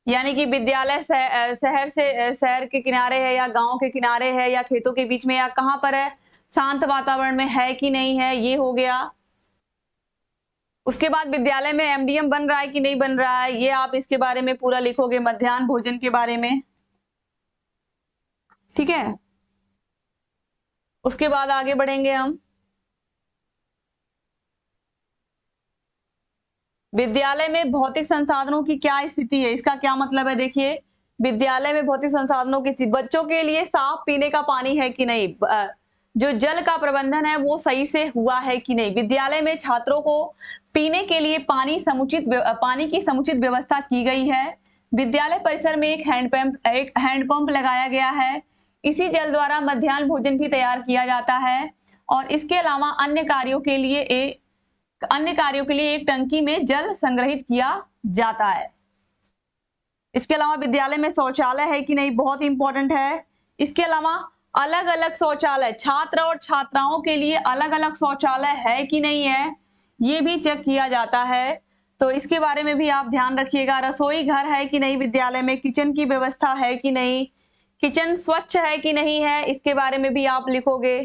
यानी कि विद्यालय शहर के किनारे है या गांव के किनारे है या खेतों के बीच में या कहां पर है, शांत वातावरण में है कि नहीं है, ये हो गया। उसके बाद विद्यालय में एमडीएम बन रहा है कि नहीं बन रहा है, ये आप इसके बारे में पूरा लिखोगे। मध्याह्न भोजन के बारे में, ठीक है। उसके बाद आगे बढ़ेंगे हम। विद्यालय में भौतिक संसाधनों की क्या स्थिति है, इसका क्या मतलब है। देखिए, विद्यालय में भौतिक संसाधनों की स्थिति, बच्चों के लिए साफ पीने का पानी है कि नहीं, जो जल का प्रबंधन है वो सही से हुआ है कि नहीं। विद्यालय में छात्रों को पीने के लिए पानी की समुचित व्यवस्था की गई है। विद्यालय परिसर में एक हैंडपंप लगाया गया है। इसी जल द्वारा मध्याह्न भोजन भी तैयार किया जाता है और इसके अलावा अन्य कार्यों के लिए एक टंकी में जल संग्रहित किया जाता है। इसके अलावा विद्यालय में शौचालय है कि नहीं, बहुत इंपॉर्टेंट है। इसके अलावा अलग अलग शौचालय, छात्र और छात्राओं के लिए अलग अलग शौचालय है कि नहीं है, ये भी चेक किया जाता है। तो इसके बारे में भी आप ध्यान रखिएगा। रसोई घर है कि नहीं विद्यालय में, किचन की व्यवस्था है कि नहीं, किचन स्वच्छ है कि नहीं है, इसके बारे में भी आप लिखोगे।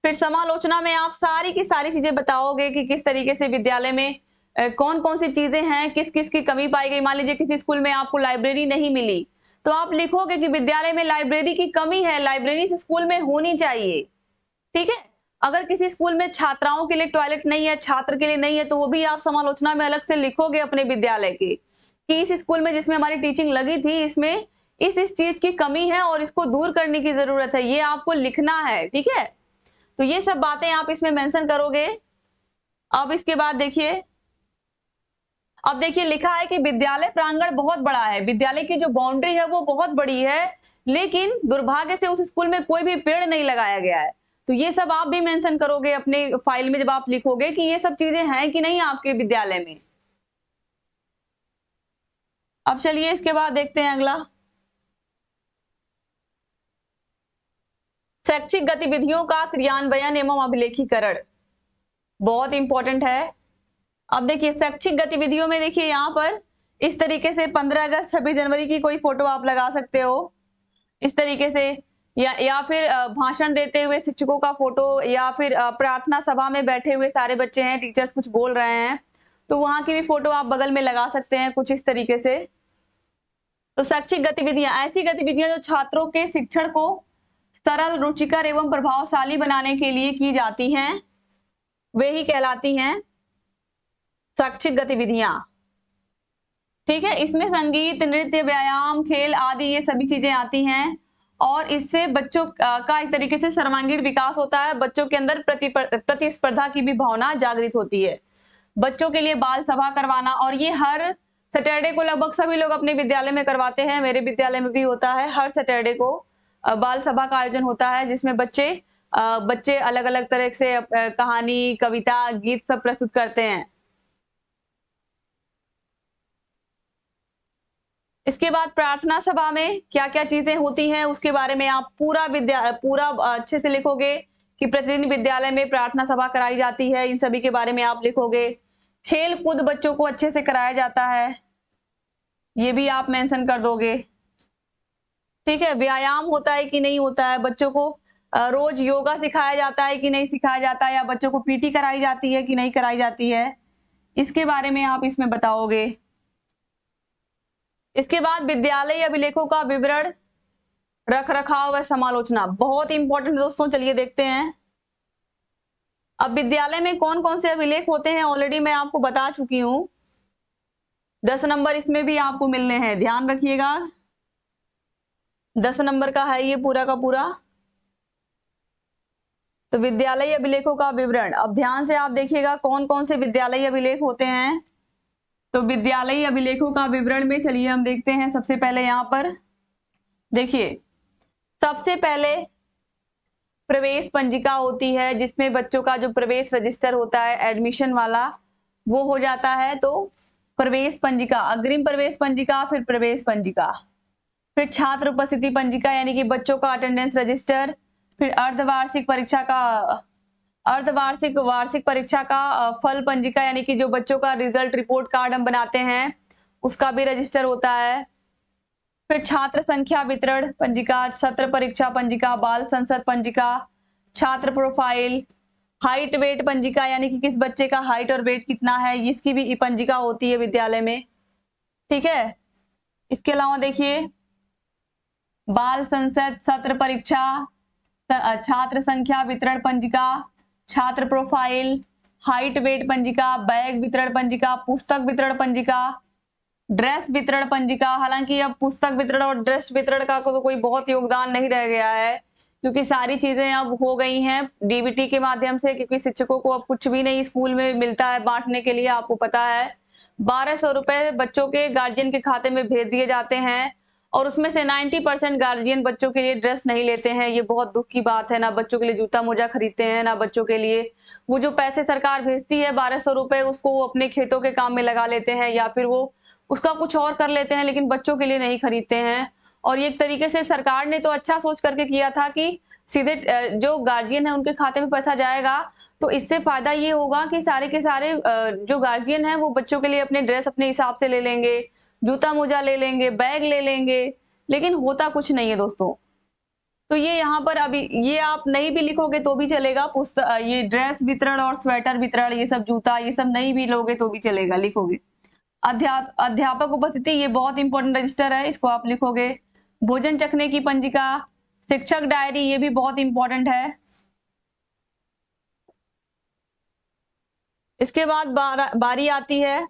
फिर समालोचना में आप सारी की सारी चीजें बताओगे कि किस तरीके से विद्यालय में कौन कौन सी चीजें हैं, किस किस की कमी पाई गई। मान लीजिए किसी स्कूल में आपको लाइब्रेरी नहीं मिली, तो आप लिखोगे कि विद्यालय में लाइब्रेरी की कमी है, लाइब्रेरी स्कूल में होनी चाहिए। ठीक है। अगर किसी स्कूल में छात्राओं के लिए टॉयलेट नहीं है, छात्र के लिए नहीं है, तो वो भी आप समालोचना में अलग से लिखोगे अपने विद्यालय के, कि इस स्कूल में जिसमें हमारी टीचिंग लगी थी, इसमें इस चीज की कमी है और इसको दूर करने की जरूरत है, ये आपको लिखना है। ठीक है। तो ये सब बातें आप इसमें मेंशन करोगे। अब इसके बाद देखिए, अब देखिए लिखा है कि विद्यालय प्रांगण बहुत बड़ा है, विद्यालय की जो बाउंड्री है वो बहुत बड़ी है, लेकिन दुर्भाग्य से उस स्कूल में कोई भी पेड़ नहीं लगाया गया है। तो ये सब आप भी मेंशन करोगे अपने फाइल में जब आप लिखोगे कि ये सब चीजें हैं कि नहीं आपके विद्यालय में। अब चलिए इसके बाद देखते हैं अगला, शैक्षिक गतिविधियों का क्रियान्वयन एवं अभिलेखीकरण, बहुत इंपॉर्टेंट है। अब देखिए शैक्षिक गतिविधियों में देखिए यहाँ पर इस तरीके से 15 अगस्त 26 जनवरी की कोई फोटो आप लगा सकते हो इस तरीके से, या फिर भाषण देते हुए शिक्षकों का फोटो, या फिर प्रार्थना सभा में बैठे हुए सारे बच्चे हैं, टीचर्स कुछ बोल रहे हैं, तो वहां की भी फोटो आप बगल में लगा सकते हैं कुछ इस तरीके से। तो शैक्षिक गतिविधियां ऐसी गतिविधियां जो छात्रों के शिक्षण को सरल, रुचिकर एवं प्रभावशाली बनाने के लिए की जाती हैं, वे ही कहलाती हैं शैक्षिक गतिविधियां। ठीक है। इसमें संगीत, नृत्य, व्यायाम, खेल आदि ये सभी चीजें आती हैं, और इससे बच्चों का एक तरीके से सर्वांगीण विकास होता है, बच्चों के अंदर प्रतिस्पर्धा की भी भावना जागृत होती है। बच्चों के लिए बाल सभा करवाना, और ये हर सैटरडे को लगभग सभी लोग अपने विद्यालय में करवाते हैं, मेरे विद्यालय में भी होता है, हर सैटरडे को बाल सभा का आयोजन होता है, जिसमें बच्चे अलग अलग तरह से कहानी, कविता, गीत सब प्रस्तुत करते हैं। इसके बाद प्रार्थना सभा में क्या क्या चीजें होती हैं उसके बारे में आप पूरा अच्छे से लिखोगे कि प्रतिदिन विद्यालय में प्रार्थना सभा कराई जाती है, इन सभी के बारे में आप लिखोगे। खेल कूद बच्चों को अच्छे से कराया जाता है, ये भी आप मेंशन कर दोगे। ठीक है। व्यायाम होता है कि नहीं होता है, बच्चों को रोज योगा सिखाया जाता है कि नहीं सिखाया जाता है, या बच्चों को पीटी कराई जाती है कि नहीं कराई जाती है, इसके बारे में आप इसमें बताओगे। इसके बाद विद्यालय अभिलेखों का विवरण, रख रखाव व समालोचना, बहुत इंपॉर्टेंट दोस्तों। चलिए देखते हैं अब विद्यालय में कौन कौन से अभिलेख होते हैं, ऑलरेडी मैं आपको बता चुकी हूं। 10 नंबर इसमें भी आपको मिलने हैं, ध्यान रखिएगा। 10 नंबर का है ये पूरा का पूरा। तो विद्यालय अभिलेखों का विवरण, अब ध्यान से आप देखिएगा कौन कौन से विद्यालय अभिलेख होते हैं। तो विद्यालय अभिलेखों का विवरण में चलिए हम देखते हैं। सबसे पहले यहाँ पर देखिए, सबसे पहले प्रवेश पंजिका होती है, जिसमें बच्चों का जो प्रवेश रजिस्टर होता है एडमिशन वाला, वो हो जाता है। तो प्रवेश पंजिका, अग्रिम प्रवेश पंजिका, फिर प्रवेश पंजिका, फिर छात्र उपस्थिति पंजिका यानी कि बच्चों का अटेंडेंस रजिस्टर, फिर अर्धवार्षिक परीक्षा का वार्षिक परीक्षा का फल पंजिका यानी कि जो बच्चों का रिजल्ट रिपोर्ट कार्ड हम बनाते हैं उसका भी रजिस्टर होता है। फिर छात्र संख्या वितरण पंजिका, सत्र परीक्षा पंजिका, बाल संसद पंजिका, छात्र प्रोफाइल, हाइट वेट पंजिका यानी कि किस बच्चे का हाइट और वेट कितना है, इसकी भी पंजिका होती है विद्यालय में। ठीक है। इसके अलावा देखिए, बाल संसद, सत्र परीक्षा, छात्र संख्या वितरण पंजिका, छात्र प्रोफाइल, हाइट वेट पंजिका, बैग वितरण पंजिका, पुस्तक वितरण पंजिका, ड्रेस वितरण पंजिका। हालांकि अब पुस्तक वितरण और ड्रेस वितरण का तो कोई बहुत योगदान नहीं रह गया है, क्योंकि सारी चीजें अब हो गई हैं डीबीटी के माध्यम से, क्योंकि शिक्षकों को अब कुछ भी नहीं स्कूल में मिलता है बांटने के लिए। आपको पता है 1200 रुपए बच्चों के गार्जियन के खाते में भेज दिए जाते हैं, और उसमें से 90% गार्जियन बच्चों के लिए ड्रेस नहीं लेते हैं। ये बहुत दुख की बात है, ना बच्चों के लिए जूता मोजा खरीदते हैं, ना बच्चों के लिए वो जो पैसे सरकार भेजती है 1200 रुपए, उसको वो अपने खेतों के काम में लगा लेते हैं, या फिर वो उसका कुछ और कर लेते हैं, लेकिन बच्चों के लिए नहीं खरीदते हैं। और ये एक तरीके से सरकार ने तो अच्छा सोच करके किया था कि सीधे जो गार्जियन है उनके खाते में पैसा जाएगा, तो इससे फायदा ये होगा कि सारे के सारे जो गार्जियन है वो बच्चों के लिए अपने ड्रेस अपने हिसाब से ले लेंगे, जूता मोजा ले लेंगे, बैग ले लेंगे, लेकिन होता कुछ नहीं है दोस्तों। तो ये यहाँ पर अभी ये आप नहीं भी लिखोगे तो भी चलेगा, ये ड्रेस वितरण और स्वेटर वितरण, ये सब जूता, ये सब नहीं भी लोगे तो भी चलेगा, लिखोगे। अध्यापक उपस्थिति, ये बहुत इंपॉर्टेंट रजिस्टर है, इसको आप लिखोगे। भोजन चखने की पंजिका, शिक्षक डायरी, ये भी बहुत इंपॉर्टेंट है। इसके बाद बारी आती है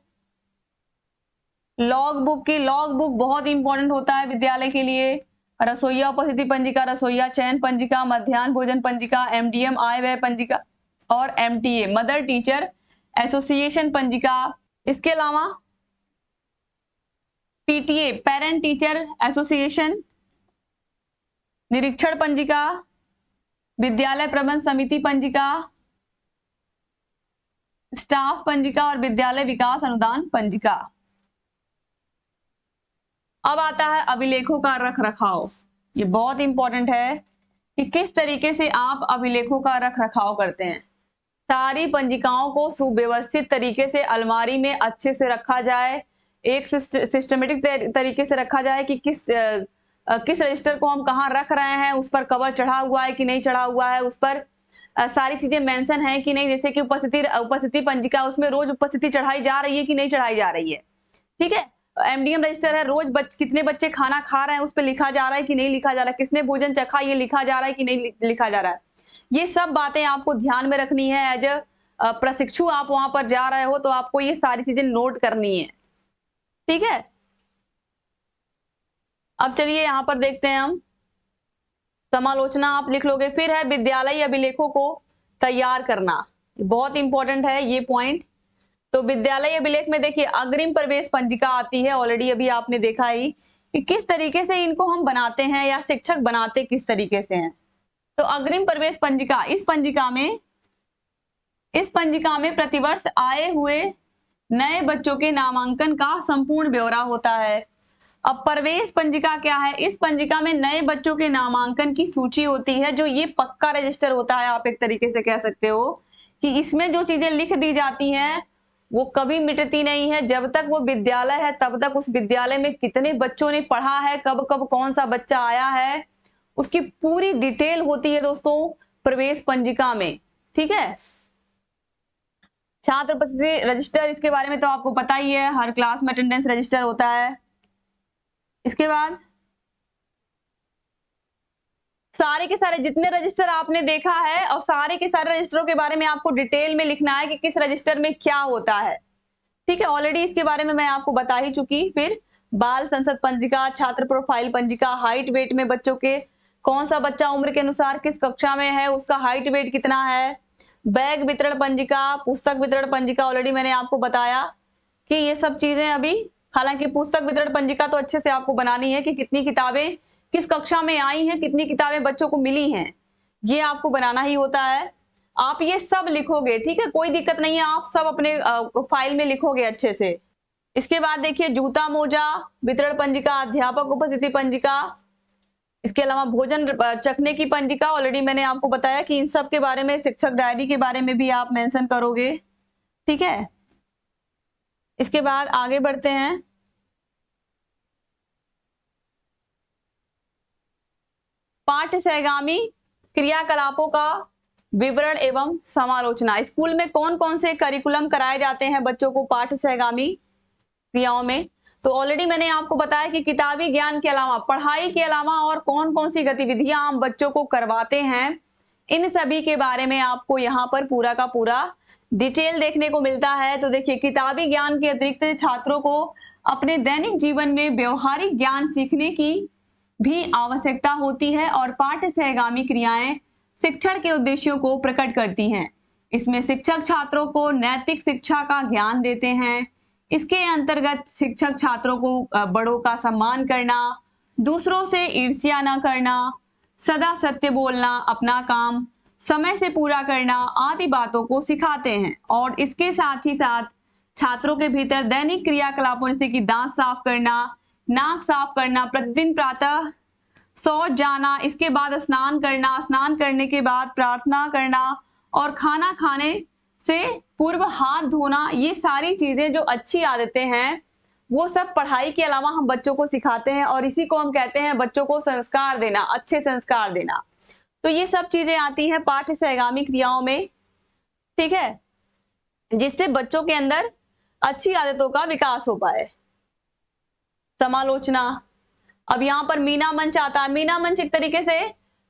लॉग बुक की। लॉग बुक बहुत इंपॉर्टेंट होता है विद्यालय के लिए। रसोइया उपस्थिति पंजिका, रसोइया चयन पंजिका, मध्याह्न भोजन पंजिका, एमडीएम आय व्यय पंजिका और एमटीए मदर टीचर एसोसिएशन पंजिका। इसके अलावा पीटीए पेरेंट टीचर एसोसिएशन निरीक्षण पंजिका, विद्यालय प्रबंध समिति पंजिका, स्टाफ पंजिका और विद्यालय विकास अनुदान पंजिका। अब आता है अभिलेखों का रख रखाव। ये बहुत इंपॉर्टेंट है कि किस तरीके से आप अभिलेखों का रख रखाव करते हैं। सारी पंजिकाओं को सुव्यवस्थित तरीके से अलमारी में अच्छे से रखा जाए, एक सिस्टमेटिक तरीके से रखा जाए कि किस रजिस्टर को हम कहाँ रख रहे हैं, उस पर कवर चढ़ा हुआ है कि नहीं चढ़ा हुआ है, उस पर सारी चीजें मेंशन है कि नहीं। जैसे कि उपस्थिति पंजिका, उसमें रोज उपस्थिति चढ़ाई जा रही है कि नहीं चढ़ाई जा रही है, ठीक है। एमडीएम रजिस्टर है, रोज कितने बच्चे खाना खा रहे हैं उस पर लिखा जा रहा है कि नहीं लिखा जा रहा है, किसने भोजन चखा ये लिखा जा रहा है कि नहीं लिखा जा रहा है। ये सब बातें आपको ध्यान में रखनी है। एज अ प्रशिक्षु आप वहां पर जा रहे हो तो आपको ये सारी चीजें नोट करनी है, ठीक है। अब चलिए यहां पर देखते हैं हम समालोचना, आप लिख लोगे। फिर है विद्यालय अभिलेखों को तैयार करना, बहुत इंपॉर्टेंट है ये पॉइंट। तो विद्यालय अभिलेख में देखिए अग्रिम प्रवेश पंजिका आती है, ऑलरेडी अभी आपने देखा ही कि किस तरीके से इनको हम बनाते हैं या शिक्षक बनाते किस तरीके से हैं। तो अग्रिम प्रवेश पंजिका, इस पंजिका में प्रतिवर्ष आए हुए नए बच्चों के नामांकन का संपूर्ण ब्यौरा होता है। अब प्रवेश पंजिका क्या है? इस पंजिका में नए बच्चों के नामांकन की सूची होती है, जो ये पक्का रजिस्टर होता है, आप एक तरीके से कह सकते हो कि इसमें जो चीजें लिख दी जाती हैं वो कभी मिटती नहीं है। जब तक वो विद्यालय है तब तक उस विद्यालय में कितने बच्चों ने पढ़ा है, कब कब कौन सा बच्चा आया है, उसकी पूरी डिटेल होती है दोस्तों प्रवेश पंजिका में, ठीक है। छात्र उपस्थिति रजिस्टर, इसके बारे में तो आपको पता ही है, हर क्लास में अटेंडेंस रजिस्टर होता है। इसके बाद सारे के सारे जितने रजिस्टर आपने देखा है और सारे के सारे रजिस्टरों के बारे में आपको डिटेल में लिखना है कि किस रजिस्टर में क्या होता है, ठीक है। ऑलरेडी इसके बारे में मैं आपको बता ही चुकी। फिर बाल संसद पंजिका, छात्र प्रोफाइल पंजिका, हाइट वेट में बच्चों के कौन सा बच्चा उम्र के अनुसार किस कक्षा में है, उसका हाइट वेट कितना है, बैग वितरण पंजिका, पुस्तक वितरण पंजिका, ऑलरेडी मैंने आपको बताया कि ये सब चीजें अभी, हालांकि पुस्तक वितरण पंजिका तो अच्छे से आपको बनानी है कि कितनी किताबें किस कक्षा में आई हैं, कितनी किताबें बच्चों को मिली हैं, ये आपको बनाना ही होता है। आप ये सब लिखोगे, ठीक है, कोई दिक्कत नहीं है, आप सब अपने फाइल में लिखोगे अच्छे से। इसके बाद देखिए जूता मोजा वितरण पंजिका, अध्यापक उपस्थिति पंजिका, इसके अलावा भोजन चखने की पंजिका, ऑलरेडी मैंने आपको बताया कि इन सब के बारे में, शिक्षक डायरी के बारे में भी आप मेंशन करोगे, ठीक है। इसके बाद आगे बढ़ते हैं। पाठ्य सहगामी क्रियाकलापों का विवरण एवं समालोचना। स्कूल में कौन कौन से करिकुलम कराए जाते हैं बच्चों को पाठ्य सहगामी क्रियाओं में? तो ऑलरेडी मैंने आपको बताया कि किताबी ज्ञान के अलावा, पढ़ाई के अलावा और कौन कौन सी गतिविधियां हम बच्चों को करवाते हैं, इन सभी के बारे में आपको यहाँ पर पूरा का पूरा डिटेल देखने को मिलता है। तो देखिए किताबी ज्ञान के अतिरिक्त छात्रों को अपने दैनिक जीवन में व्यवहारिक ज्ञान सीखने की भी आवश्यकता होती है और पाठ्य सहगामी क्रियाएं शिक्षण के उद्देश्यों को प्रकट करती हैं। इसमें शिक्षक छात्रों को नैतिक शिक्षा का ज्ञान देते हैं। इसके अंतर्गत शिक्षक छात्रों को बड़ों का सम्मान करना, दूसरों से ईर्ष्या न करना, सदा सत्य बोलना, अपना काम समय से पूरा करना आदि बातों को सिखाते हैं। और इसके साथ ही साथ छात्रों के भीतर दैनिक क्रियाकलापों जैसे कि दांत साफ करना, नाक साफ करना, प्रतिदिन प्रातः शौच जाना, इसके बाद स्नान करना, स्नान करने के बाद प्रार्थना करना और खाना खाने से पूर्व हाथ धोना, ये सारी चीजें जो अच्छी आदतें हैं वो सब पढ़ाई के अलावा हम बच्चों को सिखाते हैं और इसी को हम कहते हैं बच्चों को संस्कार देना, अच्छे संस्कार देना। तो ये सब चीजें आती हैं पाठ्य सहगामी क्रियाओं में, ठीक है, जिससे बच्चों के अंदर अच्छी आदतों का विकास हो पाए। समालोचना, अब यहाँ पर मीना मंच आता है। मीना मंच एक तरीके से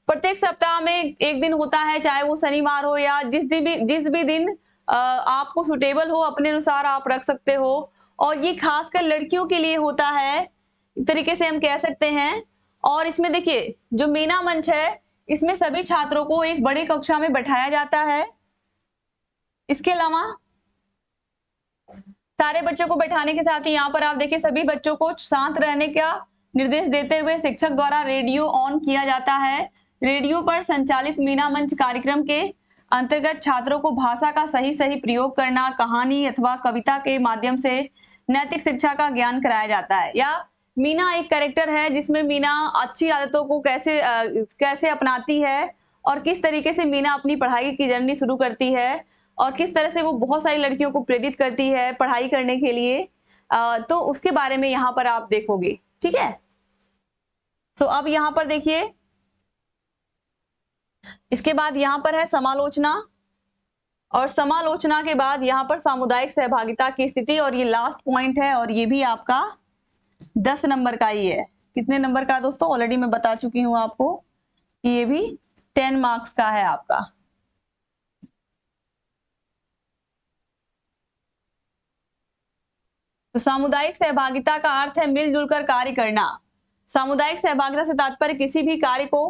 प्रत्येक सप्ताह में एक दिन होता है, चाहे वो शनिवार हो या जिस भी दिन आपको सुटेबल हो, अपने अनुसार आप रख सकते हो। और ये खासकर लड़कियों के लिए होता है, एक तरीके से हम कह सकते हैं। और इसमें देखिए जो मीना मंच है, इसमें सभी छात्रों को एक बड़ी कक्षा में बैठाया जाता है। इसके अलावा सारे बच्चों को बैठाने के साथ ही यहाँ पर आप देखिए सभी बच्चों को शांत रहने का निर्देश देते हुए शिक्षक द्वारा रेडियो ऑन किया जाता है। रेडियो पर संचालित मीना मंच कार्यक्रम के अंतर्गत छात्रों को भाषा का सही प्रयोग करना, कहानी अथवा कविता के माध्यम से नैतिक शिक्षा का ज्ञान कराया जाता है। या मीना एक कैरेक्टर है जिसमें मीना अच्छी आदतों को कैसे अपनाती है और किस तरीके से मीना अपनी पढ़ाई की जर्नी शुरू करती है और किस तरह से वो बहुत सारी लड़कियों को प्रेरित करती है पढ़ाई करने के लिए। तो उसके बारे में यहाँ पर आप देखोगे, ठीक है। तो अब यहाँ पर देखिए, इसके बाद यहाँ पर है समालोचना, और समालोचना के बाद यहाँ पर सामुदायिक सहभागिता की स्थिति, और ये लास्ट पॉइंट है और ये भी आपका 10 नंबर का ही है। कितने नंबर का दोस्तों, ऑलरेडी मैं बता चुकी हूं आपको कि ये भी 10 मार्क्स का है आपका। तो सामुदायिक सहभागिता का अर्थ है मिलजुल कर कार्य करना। सामुदायिक सहभागिता से तात्पर्य किसी भी कार्य को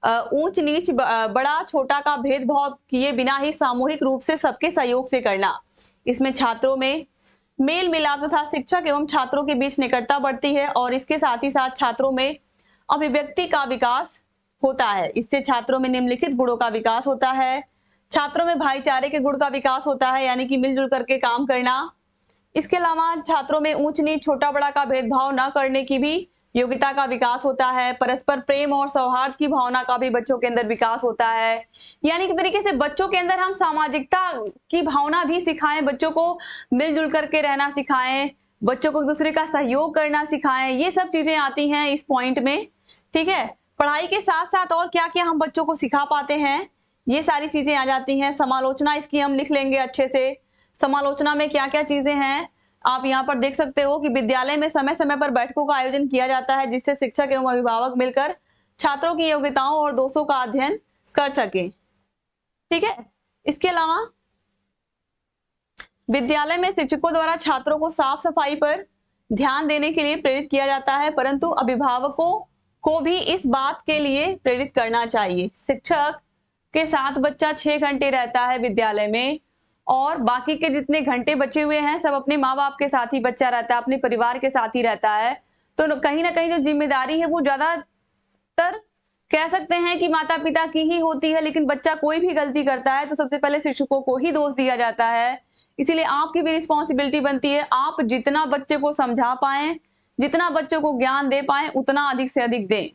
ऊंच नीच बड़ा छोटा का भेदभाव किए बिना ही सामूहिक रूप से सबके सहयोग से करना। इसमें छात्रों में मेल मिलाप तथा शिक्षक एवं छात्रों के बीच निकटता बढ़ती है और इसके साथ ही साथ छात्रों में अभिव्यक्ति का विकास होता है। इससे छात्रों में निम्नलिखित गुणों का विकास होता है। छात्रों में भाईचारे के गुण का विकास होता है, यानी कि मिलजुल करके काम करना। इसके अलावा छात्रों में ऊंच नीच छोटा बड़ा का भेदभाव न करने की भी योग्यता का विकास होता है। परस्पर प्रेम और सौहार्द की भावना का भी बच्चों के अंदर विकास होता है। यानी कि तरीके से बच्चों के अंदर हम सामाजिकता की भावना भी सिखाएं, बच्चों को मिलजुल करके रहना सिखाएं, बच्चों को एक दूसरे का सहयोग करना सिखाएं। ये सब चीजें आती हैं इस पॉइंट में, ठीक है। पढ़ाई के साथ साथ और क्या क्या हम बच्चों को सिखा पाते हैं, ये सारी चीजें आ जाती हैं। समालोचना इसकी हम लिख लेंगे अच्छे से। समालोचना में क्या क्या चीजें हैं आप यहाँ पर देख सकते हो कि विद्यालय में समय समय पर बैठकों का आयोजन किया जाता है जिससे शिक्षक एवं अभिभावक मिलकर छात्रों की योग्यताओं और दोषों का अध्ययन कर सके, ठीक है। इसके अलावा विद्यालय में शिक्षकों द्वारा छात्रों को साफ सफाई पर ध्यान देने के लिए प्रेरित किया जाता है, परंतु अभिभावकों को भी इस बात के लिए प्रेरित करना चाहिए। शिक्षक के साथ बच्चा 6 घंटे रहता है विद्यालय में और बाकी के जितने घंटे बचे हुए हैं सब अपने माँ बाप के साथ ही बच्चा रहता है, अपने परिवार के साथ ही रहता है। तो कहीं ना कहीं जो जिम्मेदारी है वो ज्यादातर कह सकते हैं कि माता पिता की ही होती है, लेकिन बच्चा कोई भी गलती करता है तो सबसे पहले शिक्षकों को ही दोष दिया जाता है। इसीलिए आपकी भी रिस्पॉन्सिबिलिटी बनती है, आप जितना बच्चे को समझा पाए, जितना बच्चों को ज्ञान दे पाए उतना अधिक से अधिक दें,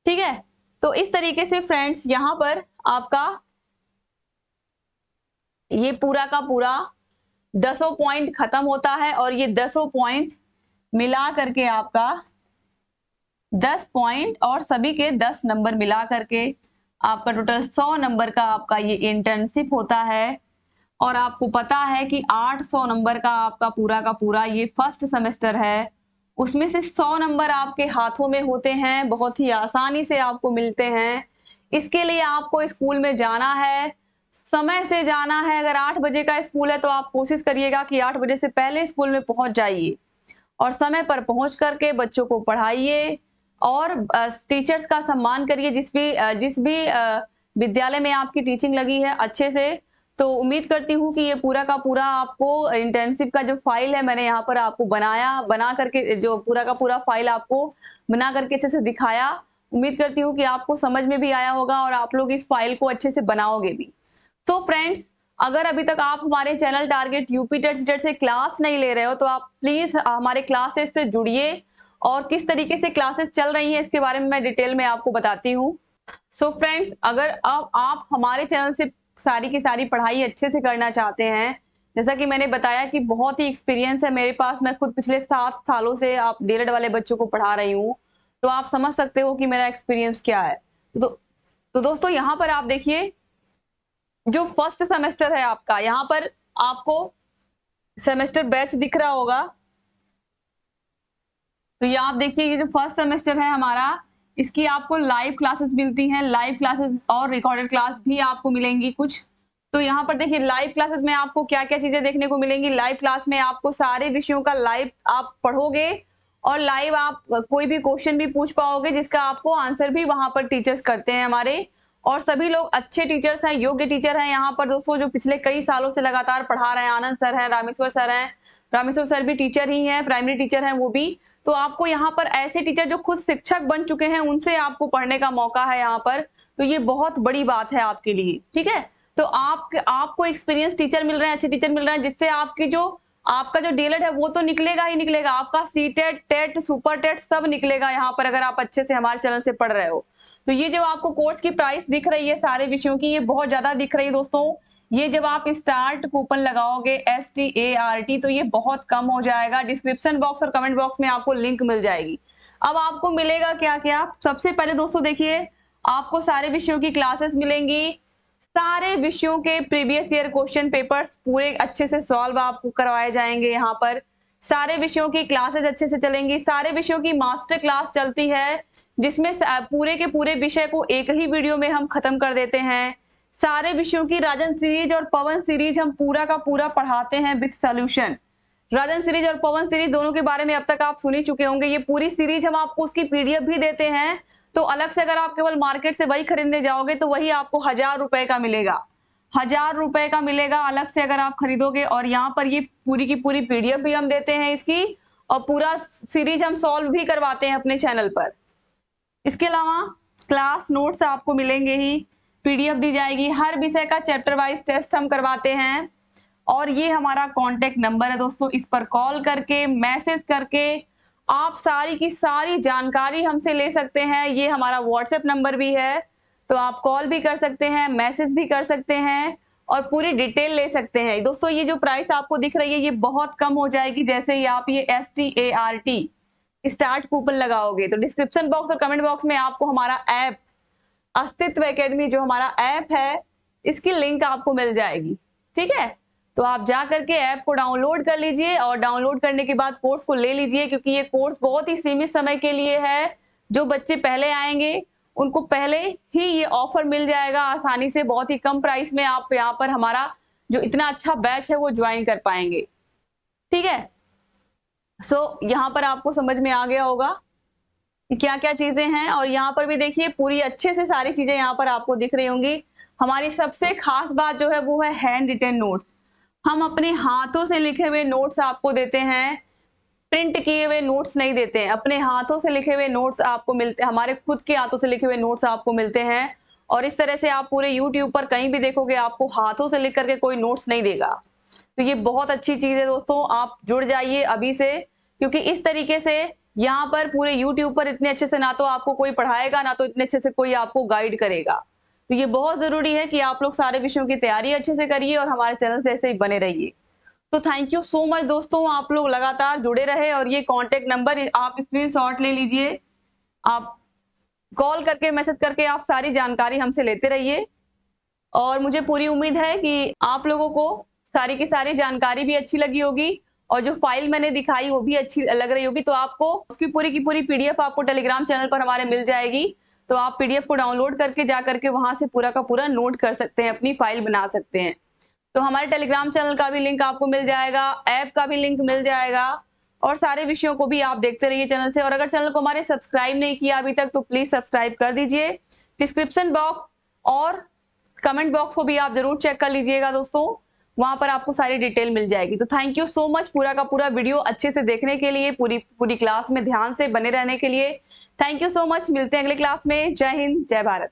ठीक है। तो इस तरीके से फ्रेंड्स यहाँ पर आपका ये पूरा का पूरा 10 पॉइंट खत्म होता है और ये 10 पॉइंट मिला करके आपका 10 पॉइंट और सभी के 10 नंबर मिला करके आपका टोटल 100 नंबर का आपका ये इंटर्नशिप होता है। और आपको पता है कि 800 नंबर का आपका पूरा का पूरा ये फर्स्ट सेमेस्टर है, उसमें से 100 नंबर आपके हाथों में होते हैं, बहुत ही आसानी से आपको मिलते हैं। इसके लिए आपको स्कूल में जाना है, समय से जाना है। अगर 8 बजे का स्कूल है तो आप कोशिश करिएगा कि 8 बजे से पहले स्कूल में पहुंच जाइए और समय पर पहुंच करके बच्चों को पढ़ाइए और टीचर्स का सम्मान करिए। जिस भी विद्यालय में आपकी टीचिंग लगी है अच्छे से। तो उम्मीद करती हूँ कि ये पूरा का पूरा आपको इंटर्नशिप का जो फाइल है मैंने यहाँ पर आपको बना करके जो पूरा का पूरा फाइल आपको बना करके अच्छे से दिखाया। उम्मीद करती हूँ कि आपको समझ में भी आया होगा और आप लोग इस फाइल को अच्छे से बनाओगे भी। तो फ्रेंड्स, अगर अभी तक आप हमारे channel target UP TET CTET से क्लास नहीं ले रहे हो तो आप प्लीज हमारे क्लासेस से जुड़िए और किस तरीके से क्लासेस चल रही हैं इसके बारे में मैं डिटेल में आपको बताती हूँ। सो फ्रेंड्स, अगर अब आप हमारे चैनल से सारी की सारी पढ़ाई अच्छे से करना चाहते हैं, जैसा कि मैंने बताया कि बहुत ही एक्सपीरियंस है मेरे पास, मैं खुद पिछले 7 सालों से आप डीएलएड वाले बच्चों को पढ़ा रही हूँ, तो आप समझ सकते हो कि मेरा एक्सपीरियंस क्या है। तो, तो दोस्तों यहाँ पर आप देखिए, जो फर्स्ट सेमेस्टर है आपका, यहाँ पर आपको सेमेस्टर बैच दिख रहा होगा। तो ये आप देखिए, ये जो फर्स्ट सेमेस्टर है हमारा, इसकी आपको लाइव क्लासेस मिलती हैं, लाइव क्लासेस और रिकॉर्डेड क्लास भी आपको मिलेंगी कुछ। तो यहाँ पर देखिए, लाइव क्लासेस में आपको क्या क्या चीजें देखने को मिलेंगी। लाइव क्लास में आपको सारे विषयों का लाइव आप पढ़ोगे और लाइव आप कोई भी क्वेश्चन भी पूछ पाओगे, जिसका आपको आंसर भी वहां पर टीचर्स करते हैं हमारे, और सभी लोग अच्छे टीचर्स हैं, योग्य टीचर हैं यहाँ पर दोस्तों, जो पिछले कई सालों से लगातार पढ़ा रहे हैं। आनंद सर हैं, रामेश्वर सर हैं, रामेश्वर सर भी टीचर ही हैं, प्राइमरी टीचर हैं वो भी। तो आपको यहाँ पर ऐसे टीचर जो खुद शिक्षक बन चुके हैं, उनसे आपको पढ़ने का मौका है यहाँ पर। तो ये बहुत बड़ी बात है आपके लिए, ठीक है। तो आपको एक्सपीरियंस टीचर मिल रहे हैं, अच्छे टीचर मिल रहे हैं, जिससे आपका जो डीएलएड है वो तो निकलेगा ही निकलेगा, आपका सीटेट, टेट, सुपर टेट सब निकलेगा यहाँ पर, अगर आप अच्छे से हमारे चैनल से पढ़ रहे हो। तो ये जो आपको कोर्स की प्राइस दिख रही है सारे विषयों की, ये बहुत ज्यादा दिख रही है दोस्तों। ये जब आप स्टार्ट कूपन लगाओगे START, तो ये बहुत कम हो जाएगा। डिस्क्रिप्शन बॉक्स और कमेंट बॉक्स में आपको लिंक मिल जाएगी। अब आपको मिलेगा क्या क्या, सबसे पहले दोस्तों देखिए, आपको सारे विषयों की क्लासेस मिलेंगी, सारे विषयों के प्रीवियस ईयर क्वेश्चन पेपर्स पूरे अच्छे से सॉल्व आपको करवाए जाएंगे यहाँ पर। सारे विषयों की क्लासेस अच्छे से चलेंगी, सारे विषयों की मास्टर क्लास चलती है, जिसमें पूरे के पूरे विषय को एक ही वीडियो में हम खत्म कर देते हैं। सारे विषयों की राजन सीरीज और पवन सीरीज हम पूरा का पूरा पढ़ाते हैं विद सॉल्यूशन। राजन सीरीज और पवन सीरीज दोनों के बारे में अब तक आप सुन ही चुके होंगे। ये पूरी सीरीज हम आपको उसकी PDF भी देते हैं, तो अलग से अगर आप केवल मार्केट से वही खरीदने जाओगे तो वही आपको 1000 रुपए का मिलेगा, 1000 रुपए का मिलेगा अलग से अगर आप खरीदोगे। और यहाँ पर ये पूरी की पूरी PDF भी हम देते हैं इसकी, और पूरा सीरीज हम सॉल्व भी करवाते हैं अपने चैनल पर। इसके अलावा क्लास नोट्स आपको मिलेंगे ही, PDF दी जाएगी, हर विषय का चैप्टर वाइज टेस्ट हम करवाते हैं। और ये हमारा कॉन्टेक्ट नंबर है दोस्तों, इस पर कॉल करके, मैसेज करके आप सारी की सारी जानकारी हमसे ले सकते हैं। ये हमारा व्हाट्सएप नंबर भी है, तो आप कॉल भी कर सकते हैं, मैसेज भी कर सकते हैं और पूरी डिटेल ले सकते हैं। दोस्तों ये जो प्राइस आपको दिख रही है, ये बहुत कम हो जाएगी जैसे ही आप ये START स्टार्ट कूपन लगाओगे। तो डिस्क्रिप्शन बॉक्स और कमेंट बॉक्स में आपको हमारा ऐप अस्तित्व एकेडमी, जो हमारा ऐप है, इसकी लिंक आपको मिल जाएगी, ठीक है। तो आप जा करके ऐप को डाउनलोड कर लीजिए और डाउनलोड करने के बाद कोर्स को ले लीजिए, क्योंकि ये कोर्स बहुत ही सीमित समय के लिए है। जो बच्चे पहले आएंगे उनको पहले ही ये ऑफर मिल जाएगा आसानी से, बहुत ही कम प्राइस में आप यहाँ पर हमारा जो इतना अच्छा बैच है वो ज्वाइन कर पाएंगे, ठीक है। यहाँ पर आपको समझ में आ गया होगा क्या क्या चीजें हैं। और यहाँ पर भी देखिए, पूरी अच्छे से सारी चीजें यहाँ पर आपको दिख रही होंगी। हमारी सबसे खास बात जो है वो है हैंड रिटेन नोट्स। हम अपने हाथों से लिखे हुए नोट्स आपको देते हैं, प्रिंट किए हुए नोट्स नहीं देते हैं। अपने हाथों से लिखे हुए नोट्स आपको मिलते हैं, हमारे खुद के हाथों से लिखे हुए नोट्स आपको मिलते हैं। और इस तरह से आप पूरे YouTube पर कहीं भी देखोगे, आपको हाथों से लिख करके कोई नोट्स नहीं देगा। तो ये बहुत अच्छी चीज है दोस्तों, आप जुड़ जाइए अभी से, क्योंकि इस तरीके से यहाँ पर पूरे YouTube पर इतने अच्छे से ना तो आपको कोई पढ़ाएगा, ना तो इतने अच्छे से कोई आपको गाइड करेगा। तो ये बहुत जरूरी है कि आप लोग सारे विषयों की तैयारी अच्छे से करिए और हमारे चैनल से ऐसे ही बने रहिए। तो थैंक यू सो मच दोस्तों, आप लोग लगातार जुड़े रहे। और ये कॉन्टेक्ट नंबर आप स्क्रीनशॉट ले लीजिए, आप कॉल करके, मैसेज करके आप सारी जानकारी हमसे लेते रहिए। और मुझे पूरी उम्मीद है कि आप लोगों को सारी की सारी जानकारी भी अच्छी लगी होगी, और जो फाइल मैंने दिखाई वो भी अच्छी लग रही होगी। तो आपको उसकी पूरी की पूरी PDF आपको टेलीग्राम चैनल पर हमारे मिल जाएगी। तो आप PDF को डाउनलोड करके जा करके वहां से पूरा का पूरा नोट कर सकते हैं, अपनी फाइल बना सकते हैं। तो हमारे टेलीग्राम चैनल का भी लिंक आपको मिल जाएगा, ऐप का भी लिंक मिल जाएगा, और सारे विषयों को भी आप देखते रहिए चैनल से। और अगर चैनल को हमारे सब्सक्राइब नहीं किया अभी तक तो प्लीज सब्सक्राइब कर दीजिए। डिस्क्रिप्शन बॉक्स और कमेंट बॉक्स को भी आप जरूर चेक कर लीजिएगा दोस्तों, वहां पर आपको सारी डिटेल मिल जाएगी। तो थैंक यू सो मच पूरा का पूरा वीडियो अच्छे से देखने के लिए, पूरी क्लास में ध्यान से बने रहने के लिए। थैंक यू सो मच, मिलते हैं अगले क्लास में। जय हिंद, जय भारत।